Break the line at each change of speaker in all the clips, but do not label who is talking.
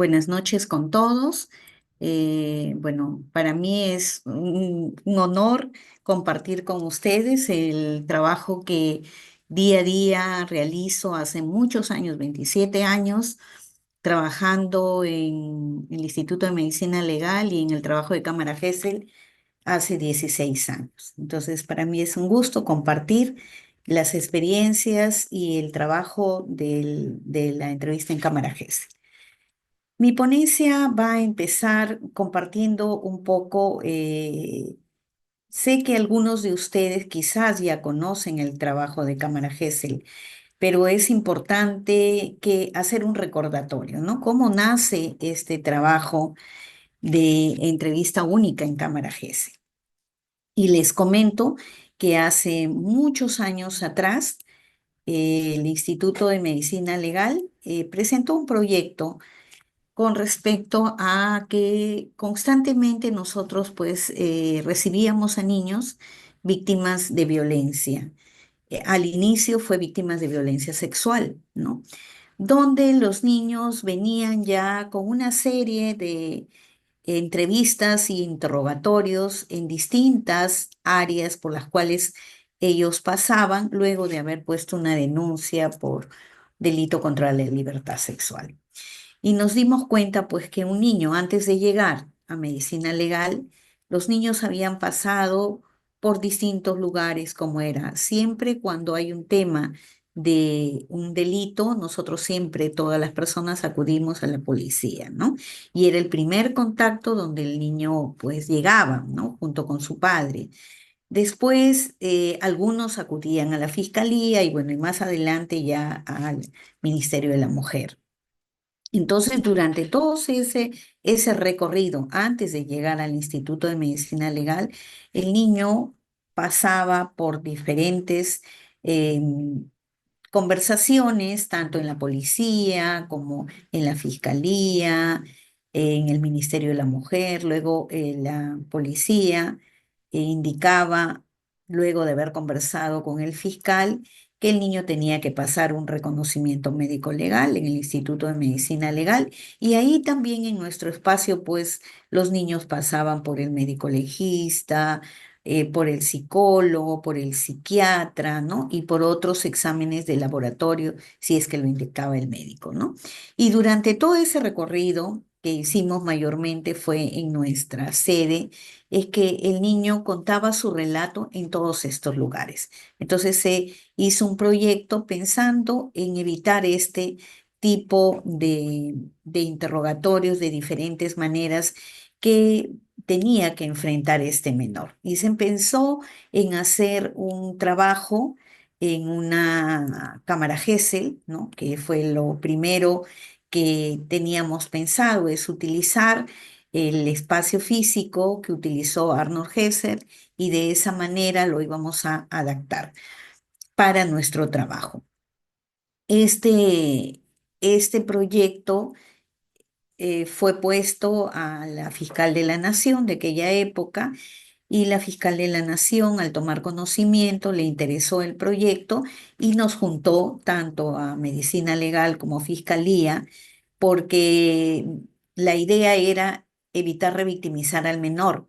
Buenas noches con todos. Bueno, para mí es un honor compartir con ustedes el trabajo que día a día realizo hace muchos años, 27 años, trabajando en el Instituto de Medicina Legal y en el trabajo de Cámara GESEL hace 16 años. Entonces, para mí es un gusto compartir las experiencias y el trabajo de la entrevista en Cámara GESEL. Mi ponencia va a empezar compartiendo un poco, sé que algunos de ustedes quizás ya conocen el trabajo de Cámara Gesell, pero es importante que hacer un recordatorio, ¿no? ¿Cómo nace este trabajo de entrevista única en Cámara Gesell? Y les comento que hace muchos años atrás, el Instituto de Medicina Legal presentó un proyecto con respecto a que constantemente nosotros pues recibíamos a niños víctimas de violencia. Al inicio fue víctimas de violencia sexual, ¿no? Donde los niños venían ya con una serie de entrevistas y interrogatorios en distintas áreas por las cuales ellos pasaban luego de haber puesto una denuncia por delito contra la libertad sexual. Y nos dimos cuenta, pues, que un niño, antes de llegar a medicina legal, los niños habían pasado por distintos lugares, como era. Siempre cuando hay un tema de un delito, nosotros siempre, todas las personas acudimos a la policía, ¿no? Y era el primer contacto donde el niño, pues, llegaba, ¿no? Junto con su padre. Después, algunos acudían a la fiscalía y, bueno, y más adelante ya al Ministerio de la Mujer. Entonces, durante todo ese recorrido, antes de llegar al Instituto de Medicina Legal, el niño pasaba por diferentes conversaciones, tanto en la policía como en la fiscalía, en el Ministerio de la Mujer. Luego la policía indicaba, luego de haber conversado con el fiscal, que el niño tenía que pasar un reconocimiento médico legal en el Instituto de Medicina Legal, y ahí también en nuestro espacio, pues los niños pasaban por el médico legista, por el psicólogo, por el psiquiatra, ¿no? Y por otros exámenes de laboratorio, si es que lo indicaba el médico, ¿no? Y durante todo ese recorrido que hicimos mayormente fue en nuestra sede, es que el niño contaba su relato en todos estos lugares. Entonces se hizo un proyecto pensando en evitar este tipo de interrogatorios de diferentes maneras que tenía que enfrentar este menor. Y se pensó en hacer un trabajo en una cámara Gesell, ¿no? Que fue lo primero que teníamos pensado, es utilizar el espacio físico que utilizó Arnold Gesell y de esa manera lo íbamos a adaptar para nuestro trabajo. Este proyecto fue puesto a la fiscal de la Nación de aquella época, y la fiscal de la Nación, al tomar conocimiento, le interesó el proyecto y nos juntó tanto a Medicina Legal como Fiscalía, porque la idea era evitar revictimizar al menor.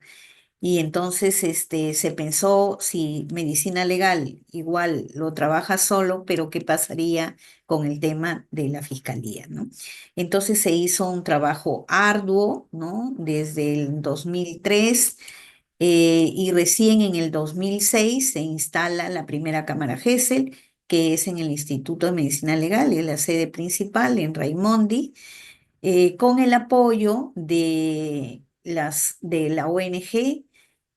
Y entonces se pensó si medicina legal igual lo trabaja solo, pero ¿qué pasaría con el tema de la fiscalía, ¿no? Entonces se hizo un trabajo arduo, ¿no? Desde el 2003, y recién en el 2006 se instala la primera Cámara Gesell, que es en el Instituto de Medicina Legal, y es la sede principal en Raimondi, con el apoyo de la ONG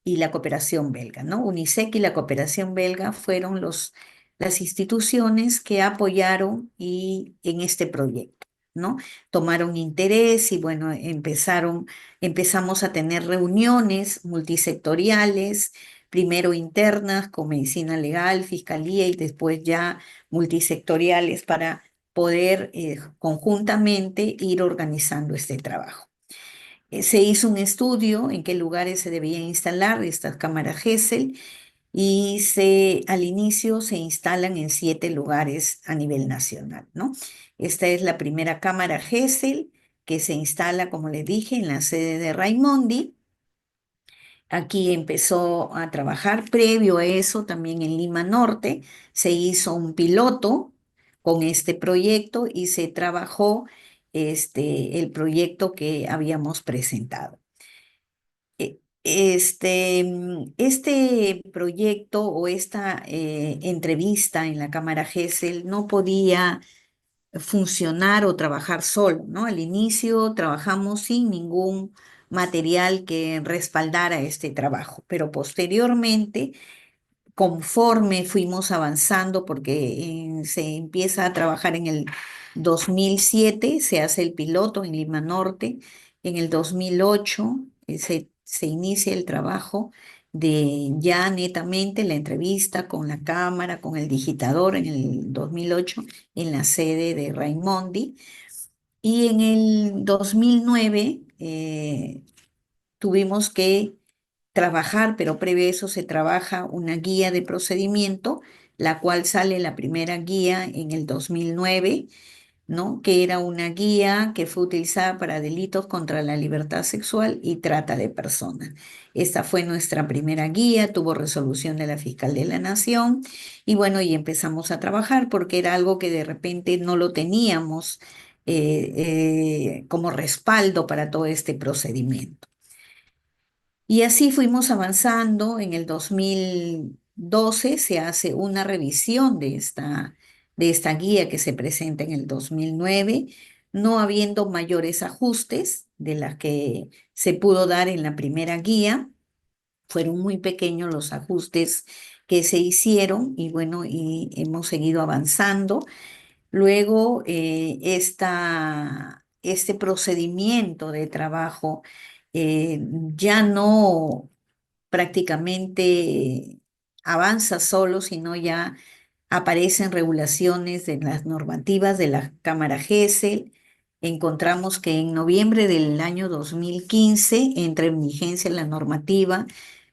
y la cooperación belga, ¿no? UNICEF y la cooperación belga fueron las instituciones que apoyaron en este proyecto, ¿no? Tomaron interés y bueno, empezamos a tener reuniones multisectoriales, primero internas con medicina legal, fiscalía y después ya multisectoriales para poder conjuntamente ir organizando este trabajo. Se hizo un estudio en qué lugares se debían instalar estas cámaras Gesell y al inicio se instalan en 7 lugares a nivel nacional, ¿no? Esta es la primera cámara Gesell que se instala, como les dije, en la sede de Raimondi. Aquí empezó a trabajar. Previo a eso, también en Lima Norte, se hizo un piloto con este proyecto y se trabajó el proyecto que habíamos presentado. Este proyecto o esta entrevista en la Cámara GESEL no podía funcionar o trabajar solo, ¿no? Al inicio trabajamos sin ningún material que respaldara este trabajo, pero posteriormente, conforme fuimos avanzando, porque se empieza a trabajar en el 2007, se hace el piloto en Lima Norte, en el 2008 se inicia el trabajo de ya netamente la entrevista con la cámara, con el digitador en el 2008 en la sede de Raimondi. Y en el 2009 tuvimos que trabajar, pero previo a eso se trabaja una guía de procedimiento, la cual sale la primera guía en el 2009, ¿no? Que era una guía que fue utilizada para delitos contra la libertad sexual y trata de personas. Esta fue nuestra primera guía, tuvo resolución de la fiscal de la Nación y bueno, y empezamos a trabajar porque era algo que de repente no lo teníamos como respaldo para todo este procedimiento. Y así fuimos avanzando. En el 2012 se hace una revisión de esta guía que se presenta en el 2009, no habiendo mayores ajustes de las que se pudo dar en la primera guía. Fueron muy pequeños los ajustes que se hicieron y bueno, y hemos seguido avanzando. Luego, este procedimiento de trabajo ya no prácticamente avanza solo, sino ya aparecen regulaciones de las normativas de la Cámara GESEL. Encontramos que en noviembre del año 2015 entra en vigencia la normativa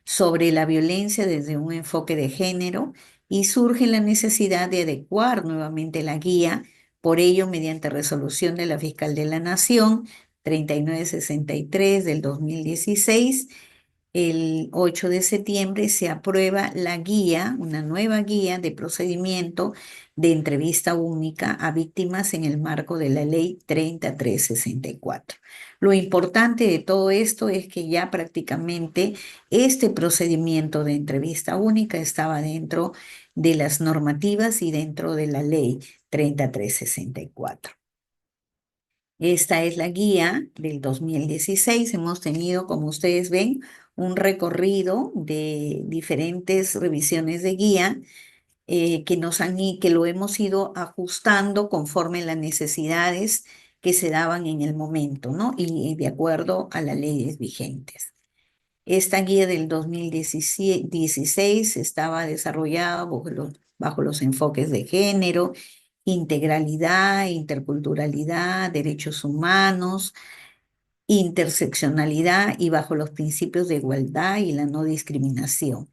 sobre la violencia desde un enfoque de género y surge la necesidad de adecuar nuevamente la guía. Por ello, mediante resolución de la Fiscal de la Nación 3963 del 2016, el 8 de septiembre se aprueba la guía, una nueva guía de procedimiento de entrevista única a víctimas en el marco de la Ley 3364. Lo importante de todo esto es que ya prácticamente este procedimiento de entrevista única estaba dentro de las normativas y dentro de la Ley 3364. Esta es la guía del 2016. Hemos tenido, como ustedes ven, un recorrido de diferentes revisiones de guía que lo hemos ido ajustando conforme las necesidades que se daban en el momento, ¿no? Y de acuerdo a las leyes vigentes. Esta guía del 2016 estaba desarrollada bajo los enfoques de género, integralidad, interculturalidad, derechos humanos, interseccionalidad y bajo los principios de igualdad y la no discriminación,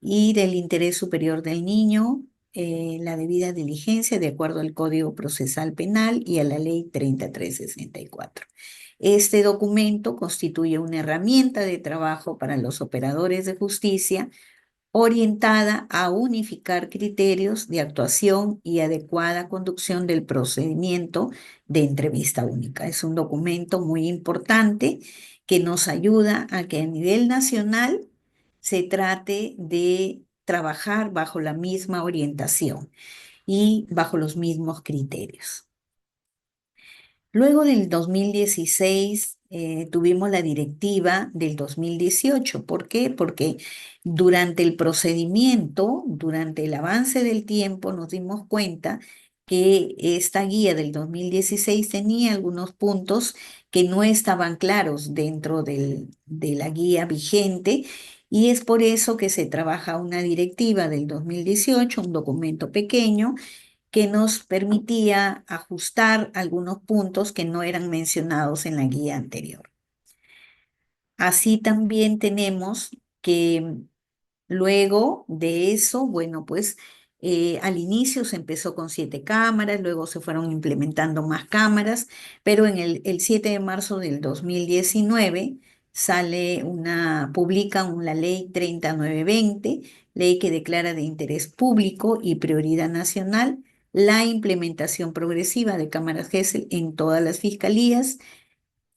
y del interés superior del niño, la debida diligencia de acuerdo al Código Procesal Penal y a la Ley 3364. Este documento constituye una herramienta de trabajo para los operadores de justicia orientada a unificar criterios de actuación y adecuada conducción del procedimiento de entrevista única. Es un documento muy importante que nos ayuda a que a nivel nacional se trate de trabajar bajo la misma orientación y bajo los mismos criterios. Luego del 2016 tuvimos la directiva del 2018. ¿Por qué? Porque durante el procedimiento, durante el avance del tiempo, nos dimos cuenta que esta guía del 2016 tenía algunos puntos que no estaban claros dentro de la guía vigente y es por eso que se trabaja una directiva del 2018, un documento pequeño que nos permitía ajustar algunos puntos que no eran mencionados en la guía anterior. Así también tenemos que luego de eso, bueno, pues Al inicio se empezó con 7 cámaras, luego se fueron implementando más cámaras, pero en el 7 de marzo del 2019 publican la ley 3920, ley que declara de interés público y prioridad nacional la implementación progresiva de cámaras GESEL en todas las fiscalías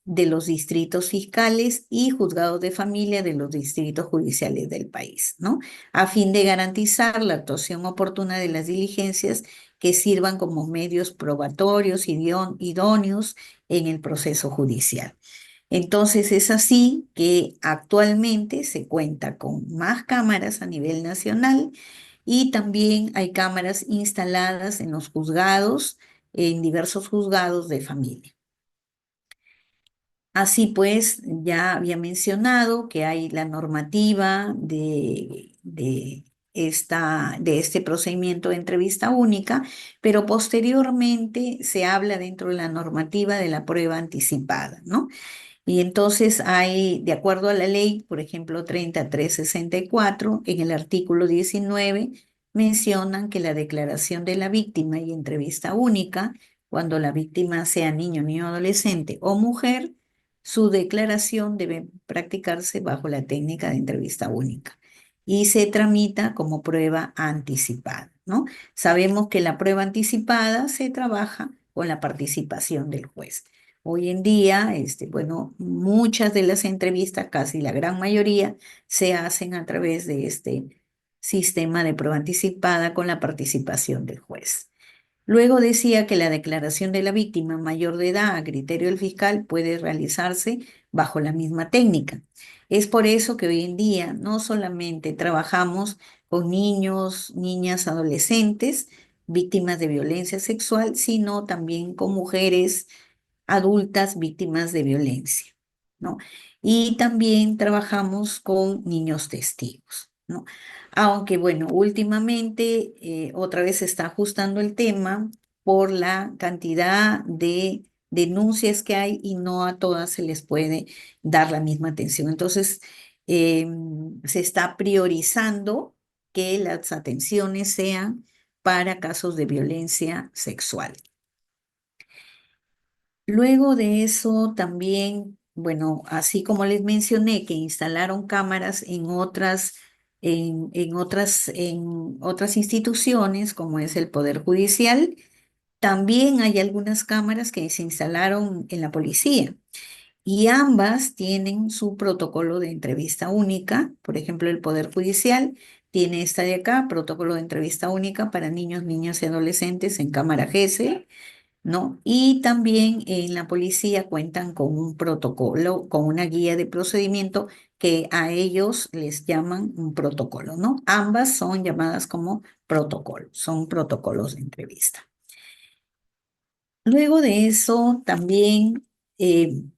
de los distritos fiscales y juzgados de familia de los distritos judiciales del país, ¿no? A fin de garantizar la actuación oportuna de las diligencias que sirvan como medios probatorios idóneos en el proceso judicial. Entonces es así que actualmente se cuenta con más cámaras a nivel nacional y también hay cámaras instaladas en los juzgados, en diversos juzgados de familia. Así pues, ya había mencionado que hay la normativa de este procedimiento de entrevista única, pero posteriormente se habla dentro de la normativa de la prueba anticipada, ¿no? Y entonces hay, de acuerdo a la ley, por ejemplo, 3364, en el artículo 19, mencionan que la declaración de la víctima y entrevista única, cuando la víctima sea niño, niño, adolescente o mujer, su declaración debe practicarse bajo la técnica de entrevista única y se tramita como prueba anticipada, ¿no? Sabemos que la prueba anticipada se trabaja con la participación del juez. Hoy en día, bueno, muchas de las entrevistas, casi la gran mayoría, se hacen a través de este sistema de prueba anticipada con la participación del juez. Luego decía que la declaración de la víctima mayor de edad a criterio del fiscal puede realizarse bajo la misma técnica. Es por eso que hoy en día no solamente trabajamos con niños, niñas, adolescentes, víctimas de violencia sexual, sino también con mujeres adultas víctimas de violencia, ¿no? Y también trabajamos con niños testigos, ¿no? Aunque, bueno, últimamente otra vez se está ajustando el tema por la cantidad de denuncias que hay y no a todas se les puede dar la misma atención. Entonces, eh, se está priorizando que las atenciones sean para casos de violencia sexual. Luego de eso también, bueno, así como les mencioné que instalaron cámaras en otras instituciones, como es el Poder Judicial, también hay algunas cámaras que se instalaron en la policía y ambas tienen su protocolo de entrevista única. Por ejemplo, el Poder Judicial tiene esta de acá, protocolo de entrevista única para niños, niñas y adolescentes en cámara GESE, ¿no? Y también en la policía cuentan con un protocolo, con una guía de procedimiento que a ellos les llaman un protocolo, ¿no? Ambas son llamadas como protocolos, son protocolos de entrevista. Luego de eso, también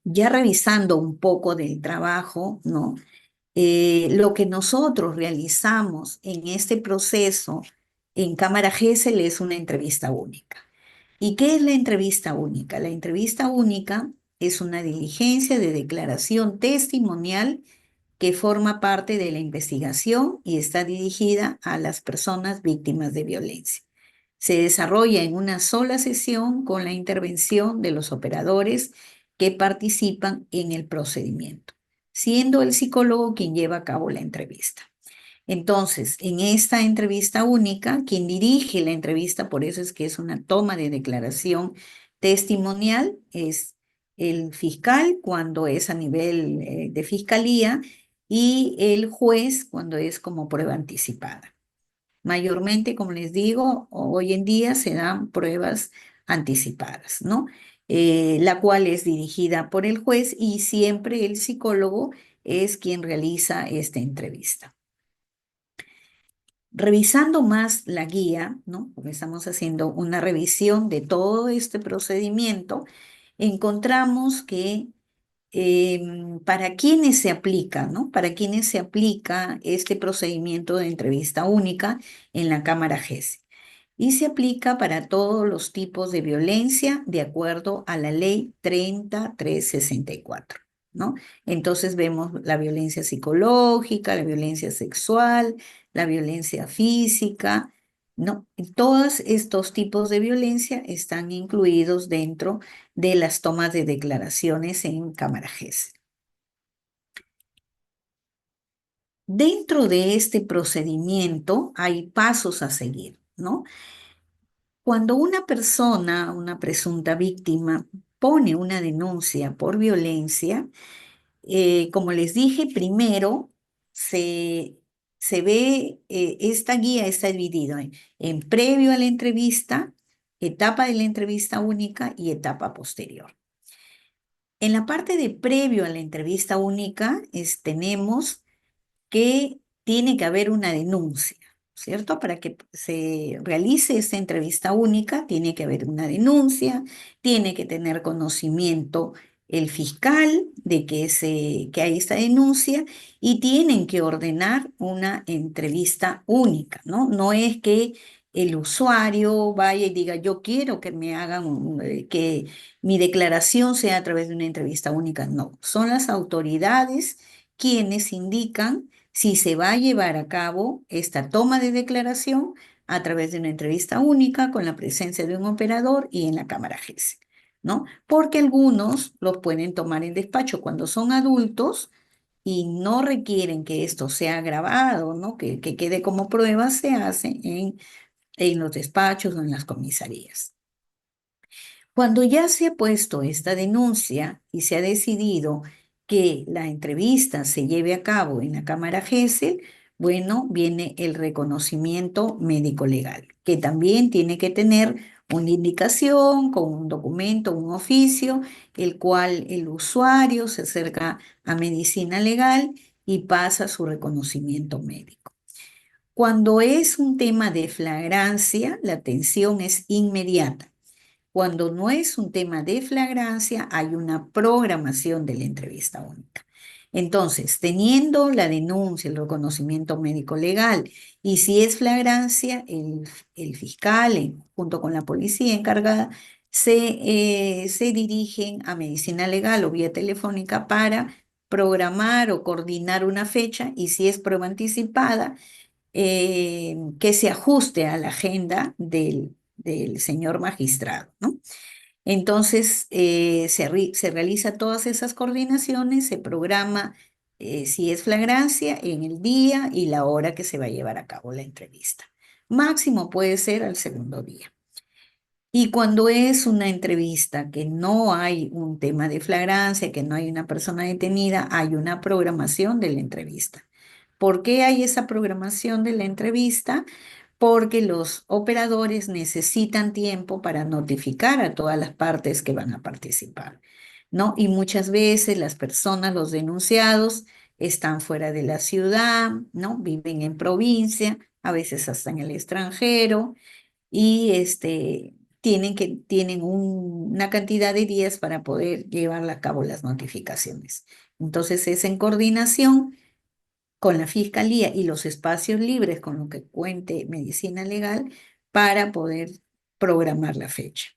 ya revisando un poco del trabajo, ¿no? Lo que nosotros realizamos en este proceso en Cámara GESEL es una entrevista única. ¿Y qué es la entrevista única? La entrevista única es una diligencia de declaración testimonial que forma parte de la investigación y está dirigida a las personas víctimas de violencia. Se desarrolla en una sola sesión con la intervención de los operadores que participan en el procedimiento, siendo el psicólogo quien lleva a cabo la entrevista. Entonces, en esta entrevista única, quien dirige la entrevista, por eso es que es una toma de declaración testimonial, es el fiscal cuando es a nivel de fiscalía y el juez cuando es como prueba anticipada. Mayormente, como les digo, hoy en día se dan pruebas anticipadas, ¿no? La cual es dirigida por el juez y siempre el psicólogo es quien realiza esta entrevista. Revisando más la guía, ¿no? Porque estamos haciendo una revisión de todo este procedimiento, encontramos que para quienes se aplica, ¿no? Para quienes se aplica este procedimiento de entrevista única en la Cámara GESE. Y se aplica para todos los tipos de violencia de acuerdo a la ley 3364, ¿no? Entonces vemos la violencia psicológica, la violencia sexual, la violencia física, ¿no? Y todos estos tipos de violencia están incluidos dentro de las tomas de declaraciones en cámara GES. Dentro de este procedimiento hay pasos a seguir, ¿no? Cuando una persona, una presunta víctima, pone una denuncia por violencia, como les dije, primero se, se ve, esta guía está dividida en previo a la entrevista, etapa de la entrevista única y etapa posterior. En la parte de previo a la entrevista única tenemos que tiene que haber una denuncia, ¿cierto? Para que se realice esta entrevista única, tiene que haber una denuncia, tiene que tener conocimiento el fiscal de que hay esta denuncia y tienen que ordenar una entrevista única, ¿no? No es que el usuario vaya y diga, yo quiero que me hagan, que mi declaración sea a través de una entrevista única. No, son las autoridades quienes indican si se va a llevar a cabo esta toma de declaración a través de una entrevista única con la presencia de un operador y en la cámara GES, ¿no? Porque algunos los pueden tomar en despacho cuando son adultos y no requieren que esto sea grabado, ¿no? Que quede como prueba, se hace en los despachos o en las comisarías. Cuando ya se ha puesto esta denuncia y se ha decidido que la entrevista se lleve a cabo en la Cámara GESEL, bueno, viene el reconocimiento médico legal, que también tiene que tener una indicación con un documento, un oficio, el cual el usuario se acerca a medicina legal y pasa su reconocimiento médico. Cuando es un tema de flagrancia, la atención es inmediata. Cuando no es un tema de flagrancia, hay una programación de la entrevista única. Entonces, teniendo la denuncia, el reconocimiento médico legal, y si es flagrancia, el fiscal, junto con la policía encargada, se dirigen a medicina legal o vía telefónica para programar o coordinar una fecha, y si es prueba anticipada, que se ajuste a la agenda del señor magistrado, ¿no? Entonces, se realiza todas esas coordinaciones, se programa, si es flagrancia, en el día y la hora que se va a llevar a cabo la entrevista. Máximo puede ser al segundo día. Y cuando es una entrevista que no hay un tema de flagrancia, que no hay una persona detenida, hay una programación de la entrevista. ¿Por qué hay esa programación de la entrevista? Porque los operadores necesitan tiempo para notificar a todas las partes que van a participar, ¿no? Y muchas veces las personas, los denunciados, están fuera de la ciudad, ¿no? Viven en provincia, a veces hasta en el extranjero, y tienen una cantidad de días para poder llevar a cabo las notificaciones. Entonces es en coordinación con la fiscalía y los espacios libres con lo que cuente medicina legal para poder programar la fecha.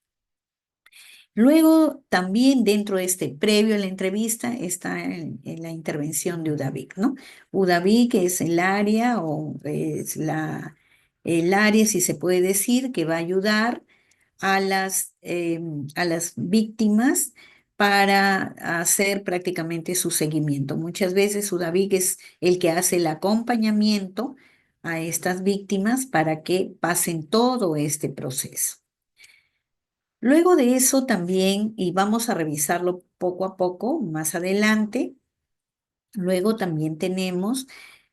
Luego, también dentro de previo a la entrevista, está en la intervención de UDAVIC, ¿no? UDAVIC es el área o es el área, si se puede decir, que va a ayudar a las víctimas para hacer prácticamente su seguimiento. Muchas veces UDAVIC es el que hace el acompañamiento a estas víctimas para que pasen todo este proceso. Luego de eso también, y vamos a revisarlo poco a poco más adelante, luego también tenemos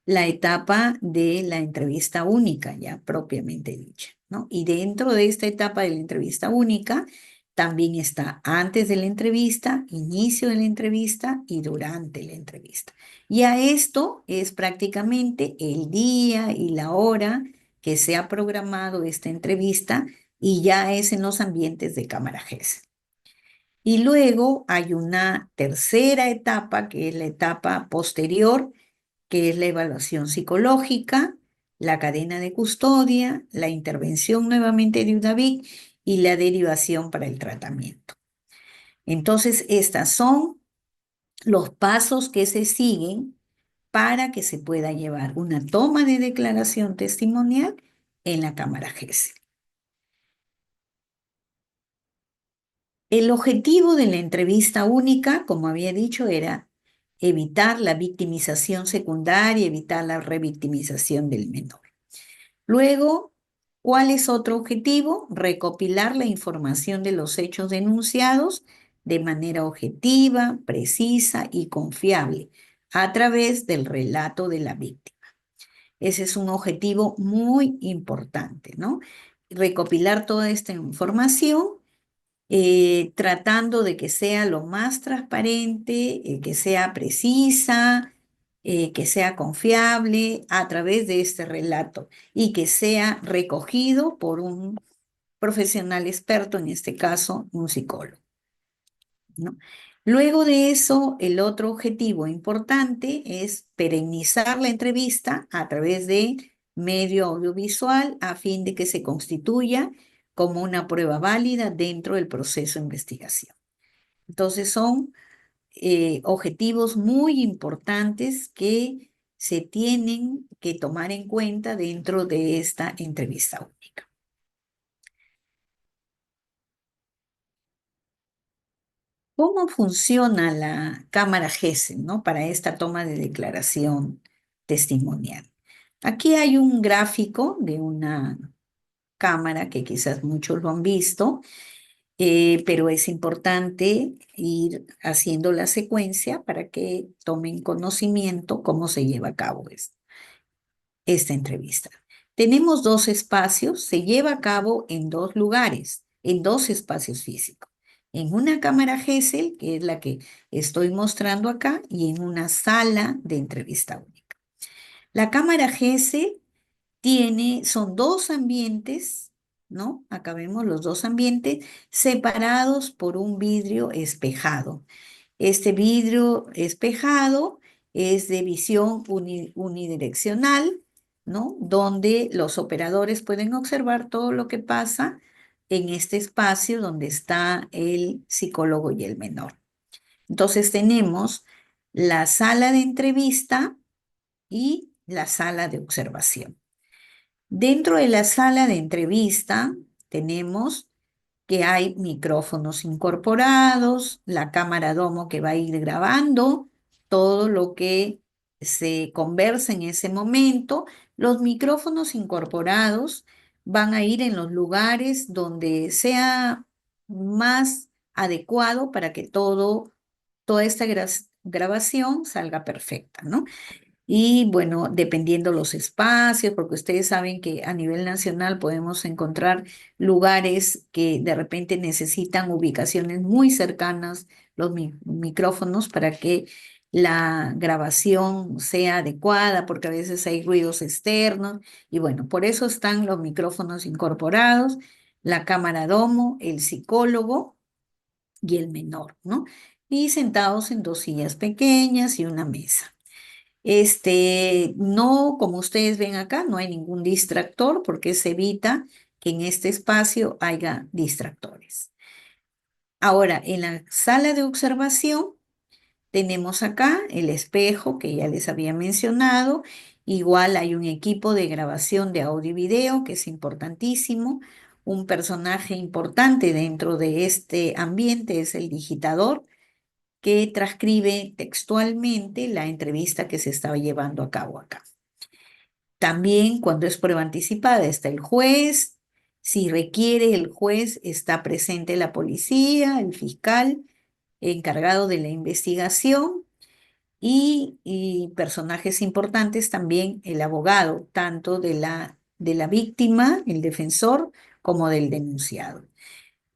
la etapa de la entrevista única, ya propiamente dicha, ¿no? Y dentro de esta etapa de la entrevista única, también está antes de la entrevista, inicio de la entrevista y durante la entrevista. Y a esto es prácticamente el día y la hora que se ha programado esta entrevista y ya es en los ambientes de cámara GES. Y luego hay una tercera etapa, que es la etapa posterior, que es la evaluación psicológica, la cadena de custodia, la intervención nuevamente de UDAVIC y la derivación para el tratamiento. Entonces, estos son los pasos que se siguen para que se pueda llevar una toma de declaración testimonial en la Cámara GESEL. El objetivo de la entrevista única, como había dicho, era evitar la victimización secundaria, evitar la revictimización del menor. Luego, ¿cuál es otro objetivo? Recopilar la información de los hechos denunciados de manera objetiva, precisa y confiable a través del relato de la víctima. Ese es un objetivo muy importante, ¿no? Recopilar toda esta información, tratando de que sea lo más transparente, que sea precisa, que sea confiable a través de este relato y que sea recogido por un profesional experto, en este caso, un psicólogo, ¿no? Luego de eso, el otro objetivo importante es perennizar la entrevista a través de medio audiovisual a fin de que se constituya como una prueba válida dentro del proceso de investigación. Entonces son objetivos muy importantes que se tienen que tomar en cuenta dentro de esta entrevista única. ¿Cómo funciona la cámara GESEL, ¿no? Para esta toma de declaración testimonial? Aquí hay un gráfico de una cámara que quizás muchos lo han visto, pero es importante ir haciendo la secuencia para que tomen conocimiento cómo se lleva a cabo esta entrevista. Tenemos dos espacios, se lleva a cabo en dos lugares, en dos espacios físicos. En una cámara GESEL, que es la que estoy mostrando acá, y en una sala de entrevista única. La cámara GESEL son dos ambientes, ¿no? Acá vemos los dos ambientes separados por un vidrio espejado. Este vidrio espejado es de visión unidireccional, ¿no? Donde los operadores pueden observar todo lo que pasa en este espacio donde está el psicólogo y el menor. Entonces tenemos la sala de entrevista y la sala de observación. Dentro de la sala de entrevista tenemos que hay micrófonos incorporados, la cámara Domo que va a ir grabando todo lo que se conversa en ese momento. Los micrófonos incorporados van a ir en los lugares donde sea más adecuado para que toda esta grabación salga perfecta, ¿no? Y bueno, dependiendo los espacios, porque ustedes saben que a nivel nacional podemos encontrar lugares que de repente necesitan ubicaciones muy cercanas, los micrófonos, para que la grabación sea adecuada, porque a veces hay ruidos externos. Y bueno, por eso están los micrófonos incorporados, la cámara Domo, el psicólogo y el menor, ¿no? Y sentados en dos sillas pequeñas y una mesa. No, como ustedes ven acá, no hay ningún distractor porque se evita que en este espacio haya distractores. Ahora, en la sala de observación tenemos acá el espejo que ya les había mencionado. Igual hay un equipo de grabación de audio y video que es importantísimo. Un personaje importante dentro de este ambiente es el digitador, que transcribe textualmente la entrevista que se estaba llevando a cabo acá. También cuando es prueba anticipada está el juez. Si requiere el juez, está presente la policía, el fiscal encargado de la investigación y personajes importantes también, el abogado, tanto de la víctima, el defensor, como del denunciado.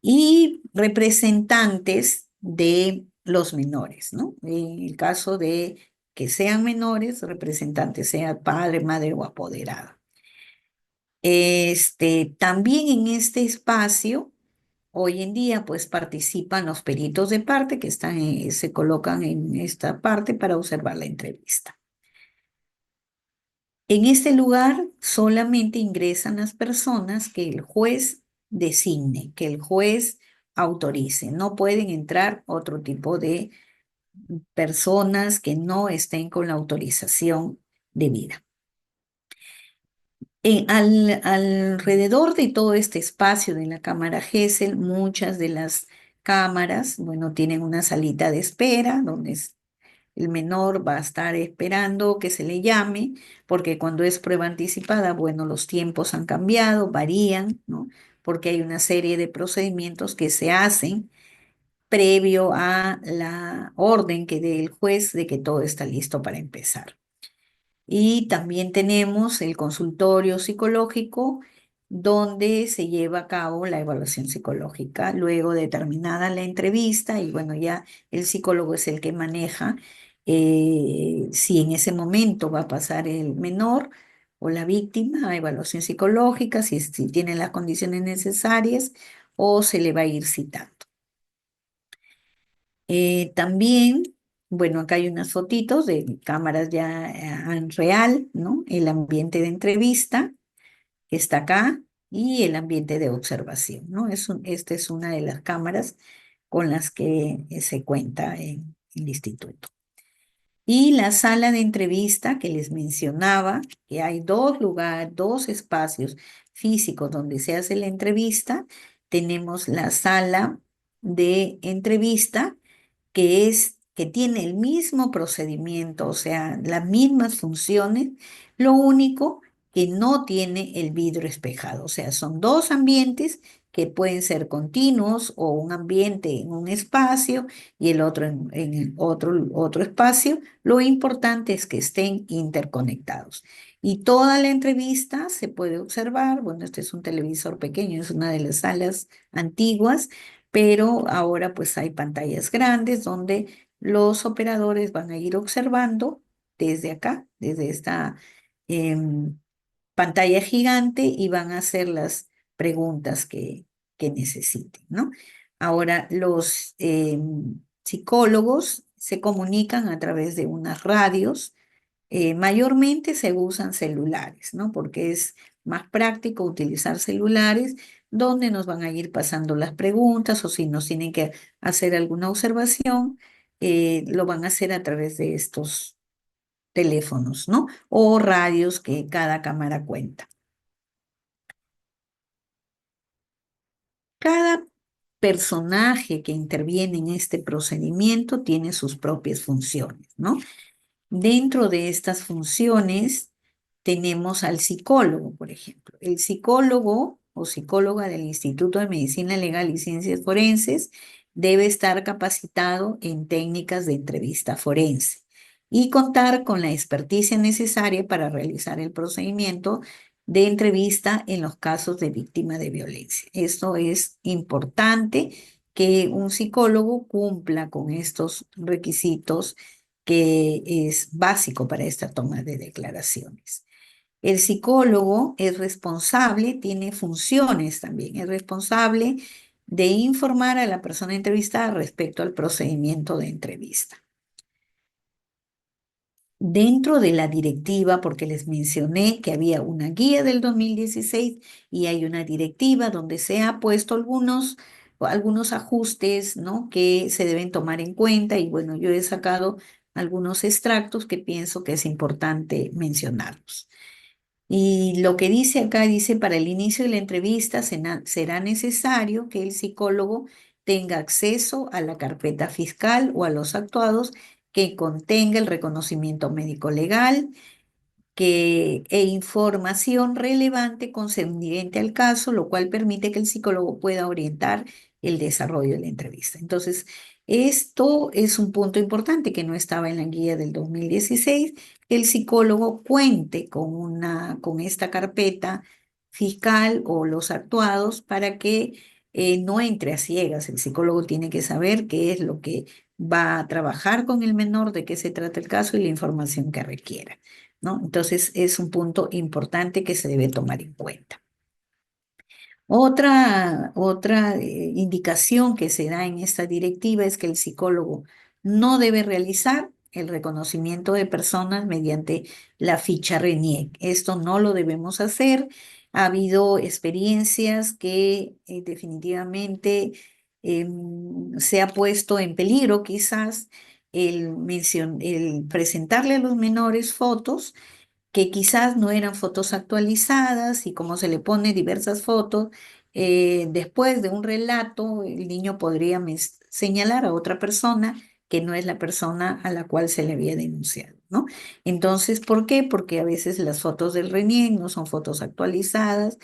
Y representantes de los menores, ¿no? En el caso de que sean menores, representantes, sea padre, madre o apoderado. También en este espacio, hoy en día, pues participan los peritos de parte que se colocan en esta parte para observar la entrevista. En este lugar solamente ingresan las personas que el juez designe, que el juez autorice. No pueden entrar otro tipo de personas que no estén con la autorización debida. Alrededor de todo este espacio de la cámara Gesell, muchas de las cámaras, bueno, tienen una salita de espera donde el menor va a estar esperando que se le llame, porque cuando es prueba anticipada, bueno, los tiempos han cambiado, varían, ¿no? Porque hay una serie de procedimientos que se hacen previo a la orden que dé el juez de que todo está listo para empezar. Y también tenemos el consultorio psicológico, donde se lleva a cabo la evaluación psicológica luego de terminada la entrevista y bueno, ya el psicólogo es el que maneja si en ese momento va a pasar el menor o la víctima a evaluación psicológica, si tiene las condiciones necesarias o se le va a ir citando. También, bueno, acá hay unas fotitos de cámaras ya en real, ¿no? El ambiente de entrevista que está acá y el ambiente de observación, ¿no? Esta es una de las cámaras con las que se cuenta en el instituto. Y la sala de entrevista que les mencionaba, que hay dos lugares, dos espacios físicos donde se hace la entrevista. Tenemos la sala de entrevista que tiene el mismo procedimiento, o sea, las mismas funciones, lo único que no tiene el vidrio espejado, o sea, son dos ambientes que pueden ser continuos o un ambiente en un espacio y el otro en el otro espacio. Lo importante es que estén interconectados. Y toda la entrevista se puede observar, bueno, este es un televisor pequeño, es una de las salas antiguas, pero ahora pues hay pantallas grandes donde los operadores van a ir observando desde acá, desde esta em, pantalla gigante y van a hacer las preguntas que necesiten, ¿no? Ahora, los psicólogos se comunican a través de unas radios. Mayormente se usan celulares, ¿no? Porque es más práctico utilizar celulares donde nos van a ir pasando las preguntas o si nos tienen que hacer alguna observación, lo van a hacer a través de estos teléfonos, ¿no? O radios que cada cámara cuenta. Cada personaje que interviene en este procedimiento tiene sus propias funciones, ¿no? Dentro de estas funciones tenemos al psicólogo, por ejemplo. El psicólogo o psicóloga del Instituto de Medicina Legal y Ciencias Forenses debe estar capacitado en técnicas de entrevista forense y contar con la experticia necesaria para realizar el procedimiento de entrevista en los casos de víctima de violencia. Esto es importante, que un psicólogo cumpla con estos requisitos, que es básico para esta toma de declaraciones. El psicólogo es responsable, tiene funciones también, es responsable de informar a la persona entrevistada respecto al procedimiento de entrevista. Dentro de la directiva, porque les mencioné que había una guía del 2016 y hay una directiva donde se ha puesto algunos ajustes, ¿no?, que se deben tomar en cuenta, y bueno, yo he sacado algunos extractos que pienso que es importante mencionarlos. Y lo que dice acá, dice: para el inicio de la entrevista será necesario que el psicólogo tenga acceso a la carpeta fiscal o a los actuados que contenga el reconocimiento médico legal, e información relevante concerniente al caso, lo cual permite que el psicólogo pueda orientar el desarrollo de la entrevista. Entonces, esto es un punto importante que no estaba en la guía del 2016, que el psicólogo cuente con esta carpeta fiscal o los actuados para que no entre a ciegas. El psicólogo tiene que saber qué es lo que va a trabajar con el menor, de qué se trata el caso y la información que requiera, ¿no? Entonces es un punto importante que se debe tomar en cuenta. Otra indicación que se da en esta directiva es que el psicólogo no debe realizar el reconocimiento de personas mediante la ficha RENIEC. Esto no lo debemos hacer. Ha habido experiencias que definitivamente se ha puesto en peligro quizás el presentarle a los menores fotos que quizás no eran fotos actualizadas y como se le pone diversas fotos, después de un relato, el niño podría señalar a otra persona que no es la persona a la cual se le había denunciado, ¿no? Entonces, ¿por qué? Porque a veces las fotos del RENIEC no son fotos actualizadas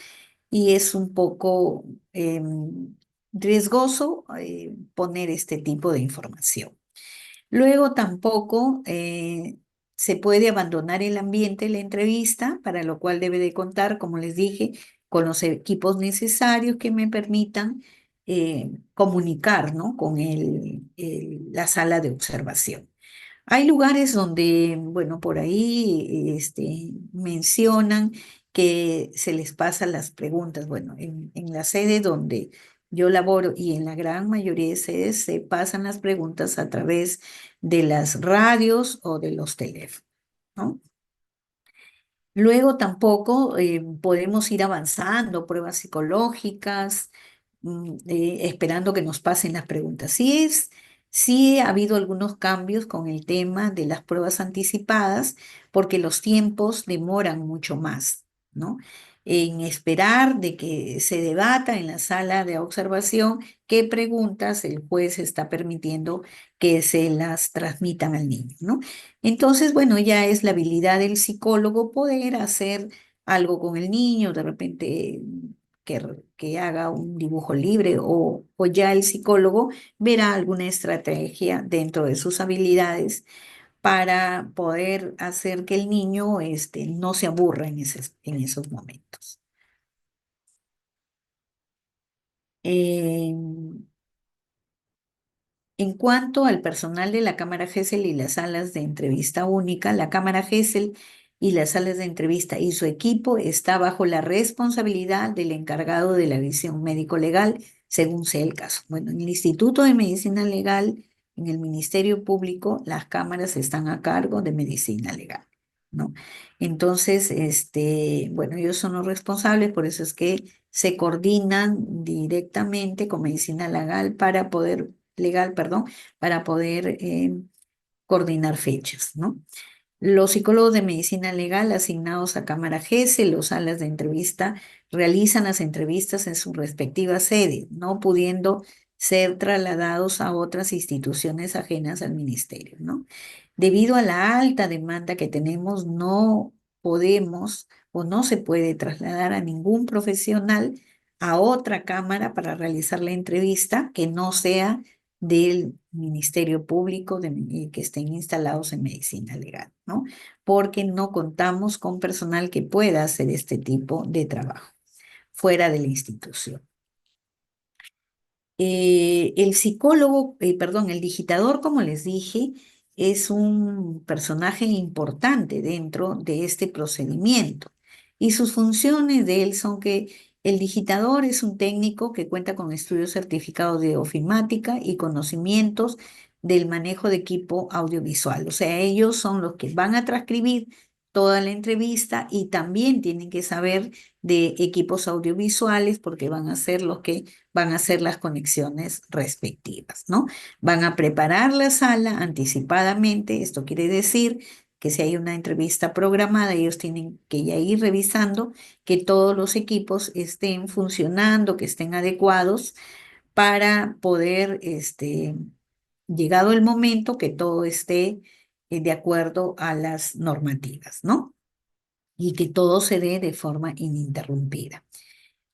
y es un poco riesgoso poner este tipo de información. Luego tampoco se puede abandonar el ambiente de la entrevista, para lo cual debe de contar, como les dije, con los equipos necesarios que me permitan comunicar, ¿no? con la sala de observación. Hay lugares donde, bueno, por ahí mencionan que se les pasan las preguntas. Bueno, en la sede donde yo laboro y en la gran mayoría de sedes se pasan las preguntas a través de las radios o de los teléfonos, ¿no? Luego tampoco podemos ir avanzando, pruebas psicológicas, esperando que nos pasen las preguntas. Sí ha habido algunos cambios con el tema de las pruebas anticipadas, porque los tiempos demoran mucho más, ¿no? En esperar de que se debata en la sala de observación qué preguntas el juez está permitiendo que se las transmitan al niño, ¿no? Entonces, bueno, ya es la habilidad del psicólogo poder hacer algo con el niño, de repente que haga un dibujo libre o ya el psicólogo verá alguna estrategia dentro de sus habilidades para poder hacer que el niño no se aburra en esos momentos. Em, En cuanto al personal de la Cámara GESEL y las salas de entrevista única, la Cámara GESEL y las salas de entrevista y su equipo está bajo la responsabilidad del encargado de la visión médico-legal, según sea el caso. Bueno, en el Instituto de Medicina Legal, en el Ministerio Público, las cámaras están a cargo de medicina legal, ¿no? Entonces, bueno, ellos son los responsables, por eso es que se coordinan directamente con medicina legal, perdón, para poder coordinar fechas, ¿no? Los psicólogos de medicina legal asignados a Cámara GESE, los salas de entrevista, realizan las entrevistas en su respectiva sede, no pudiendo ser trasladados a otras instituciones ajenas al ministerio, ¿no? Debido a la alta demanda que tenemos, no podemos o no se puede trasladar a ningún profesional a otra cámara para realizar la entrevista que no sea del Ministerio Público que estén instalados en medicina legal, ¿no? Porque no contamos con personal que pueda hacer este tipo de trabajo fuera de la institución. Perdón, el digitador, como les dije, es un personaje importante dentro de este procedimiento. Y sus funciones de él son que el digitador es un técnico que cuenta con estudios certificados de ofimática y conocimientos del manejo de equipo audiovisual. O sea, ellos son los que van a transcribir toda la entrevista y también tienen que saber de equipos audiovisuales porque van a ser los que van a hacer las conexiones respectivas, ¿no? Van a preparar la sala anticipadamente, esto quiere decir que si hay una entrevista programada, ellos tienen que ya ir revisando que todos los equipos estén funcionando, que estén adecuados para poder, llegado el momento, que todo esté de acuerdo a las normativas, ¿no? Y que todo se dé de forma ininterrumpida.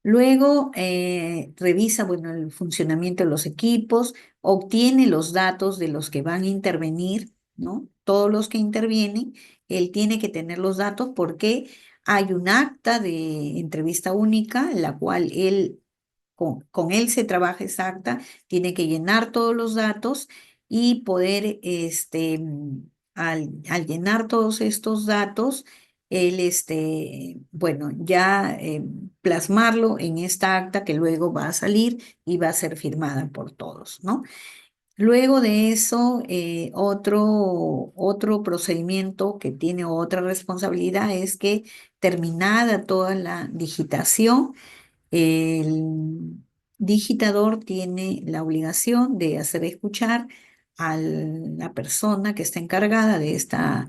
Luego revisa, bueno, el funcionamiento de los equipos, obtiene los datos de los que van a intervenir, ¿no? Todos los que intervienen, él tiene que tener los datos porque hay un acta de entrevista única, en la cual con él se trabaja esa acta, tiene que llenar todos los datos y poder, al llenar todos estos datos, él, bueno, ya plasmarlo en esta acta que luego va a salir y va a ser firmada por todos, ¿no? Luego de eso, otro procedimiento que tiene otra responsabilidad es que terminada toda la digitación, el digitador tiene la obligación de hacer escuchar a la persona que está encargada de esta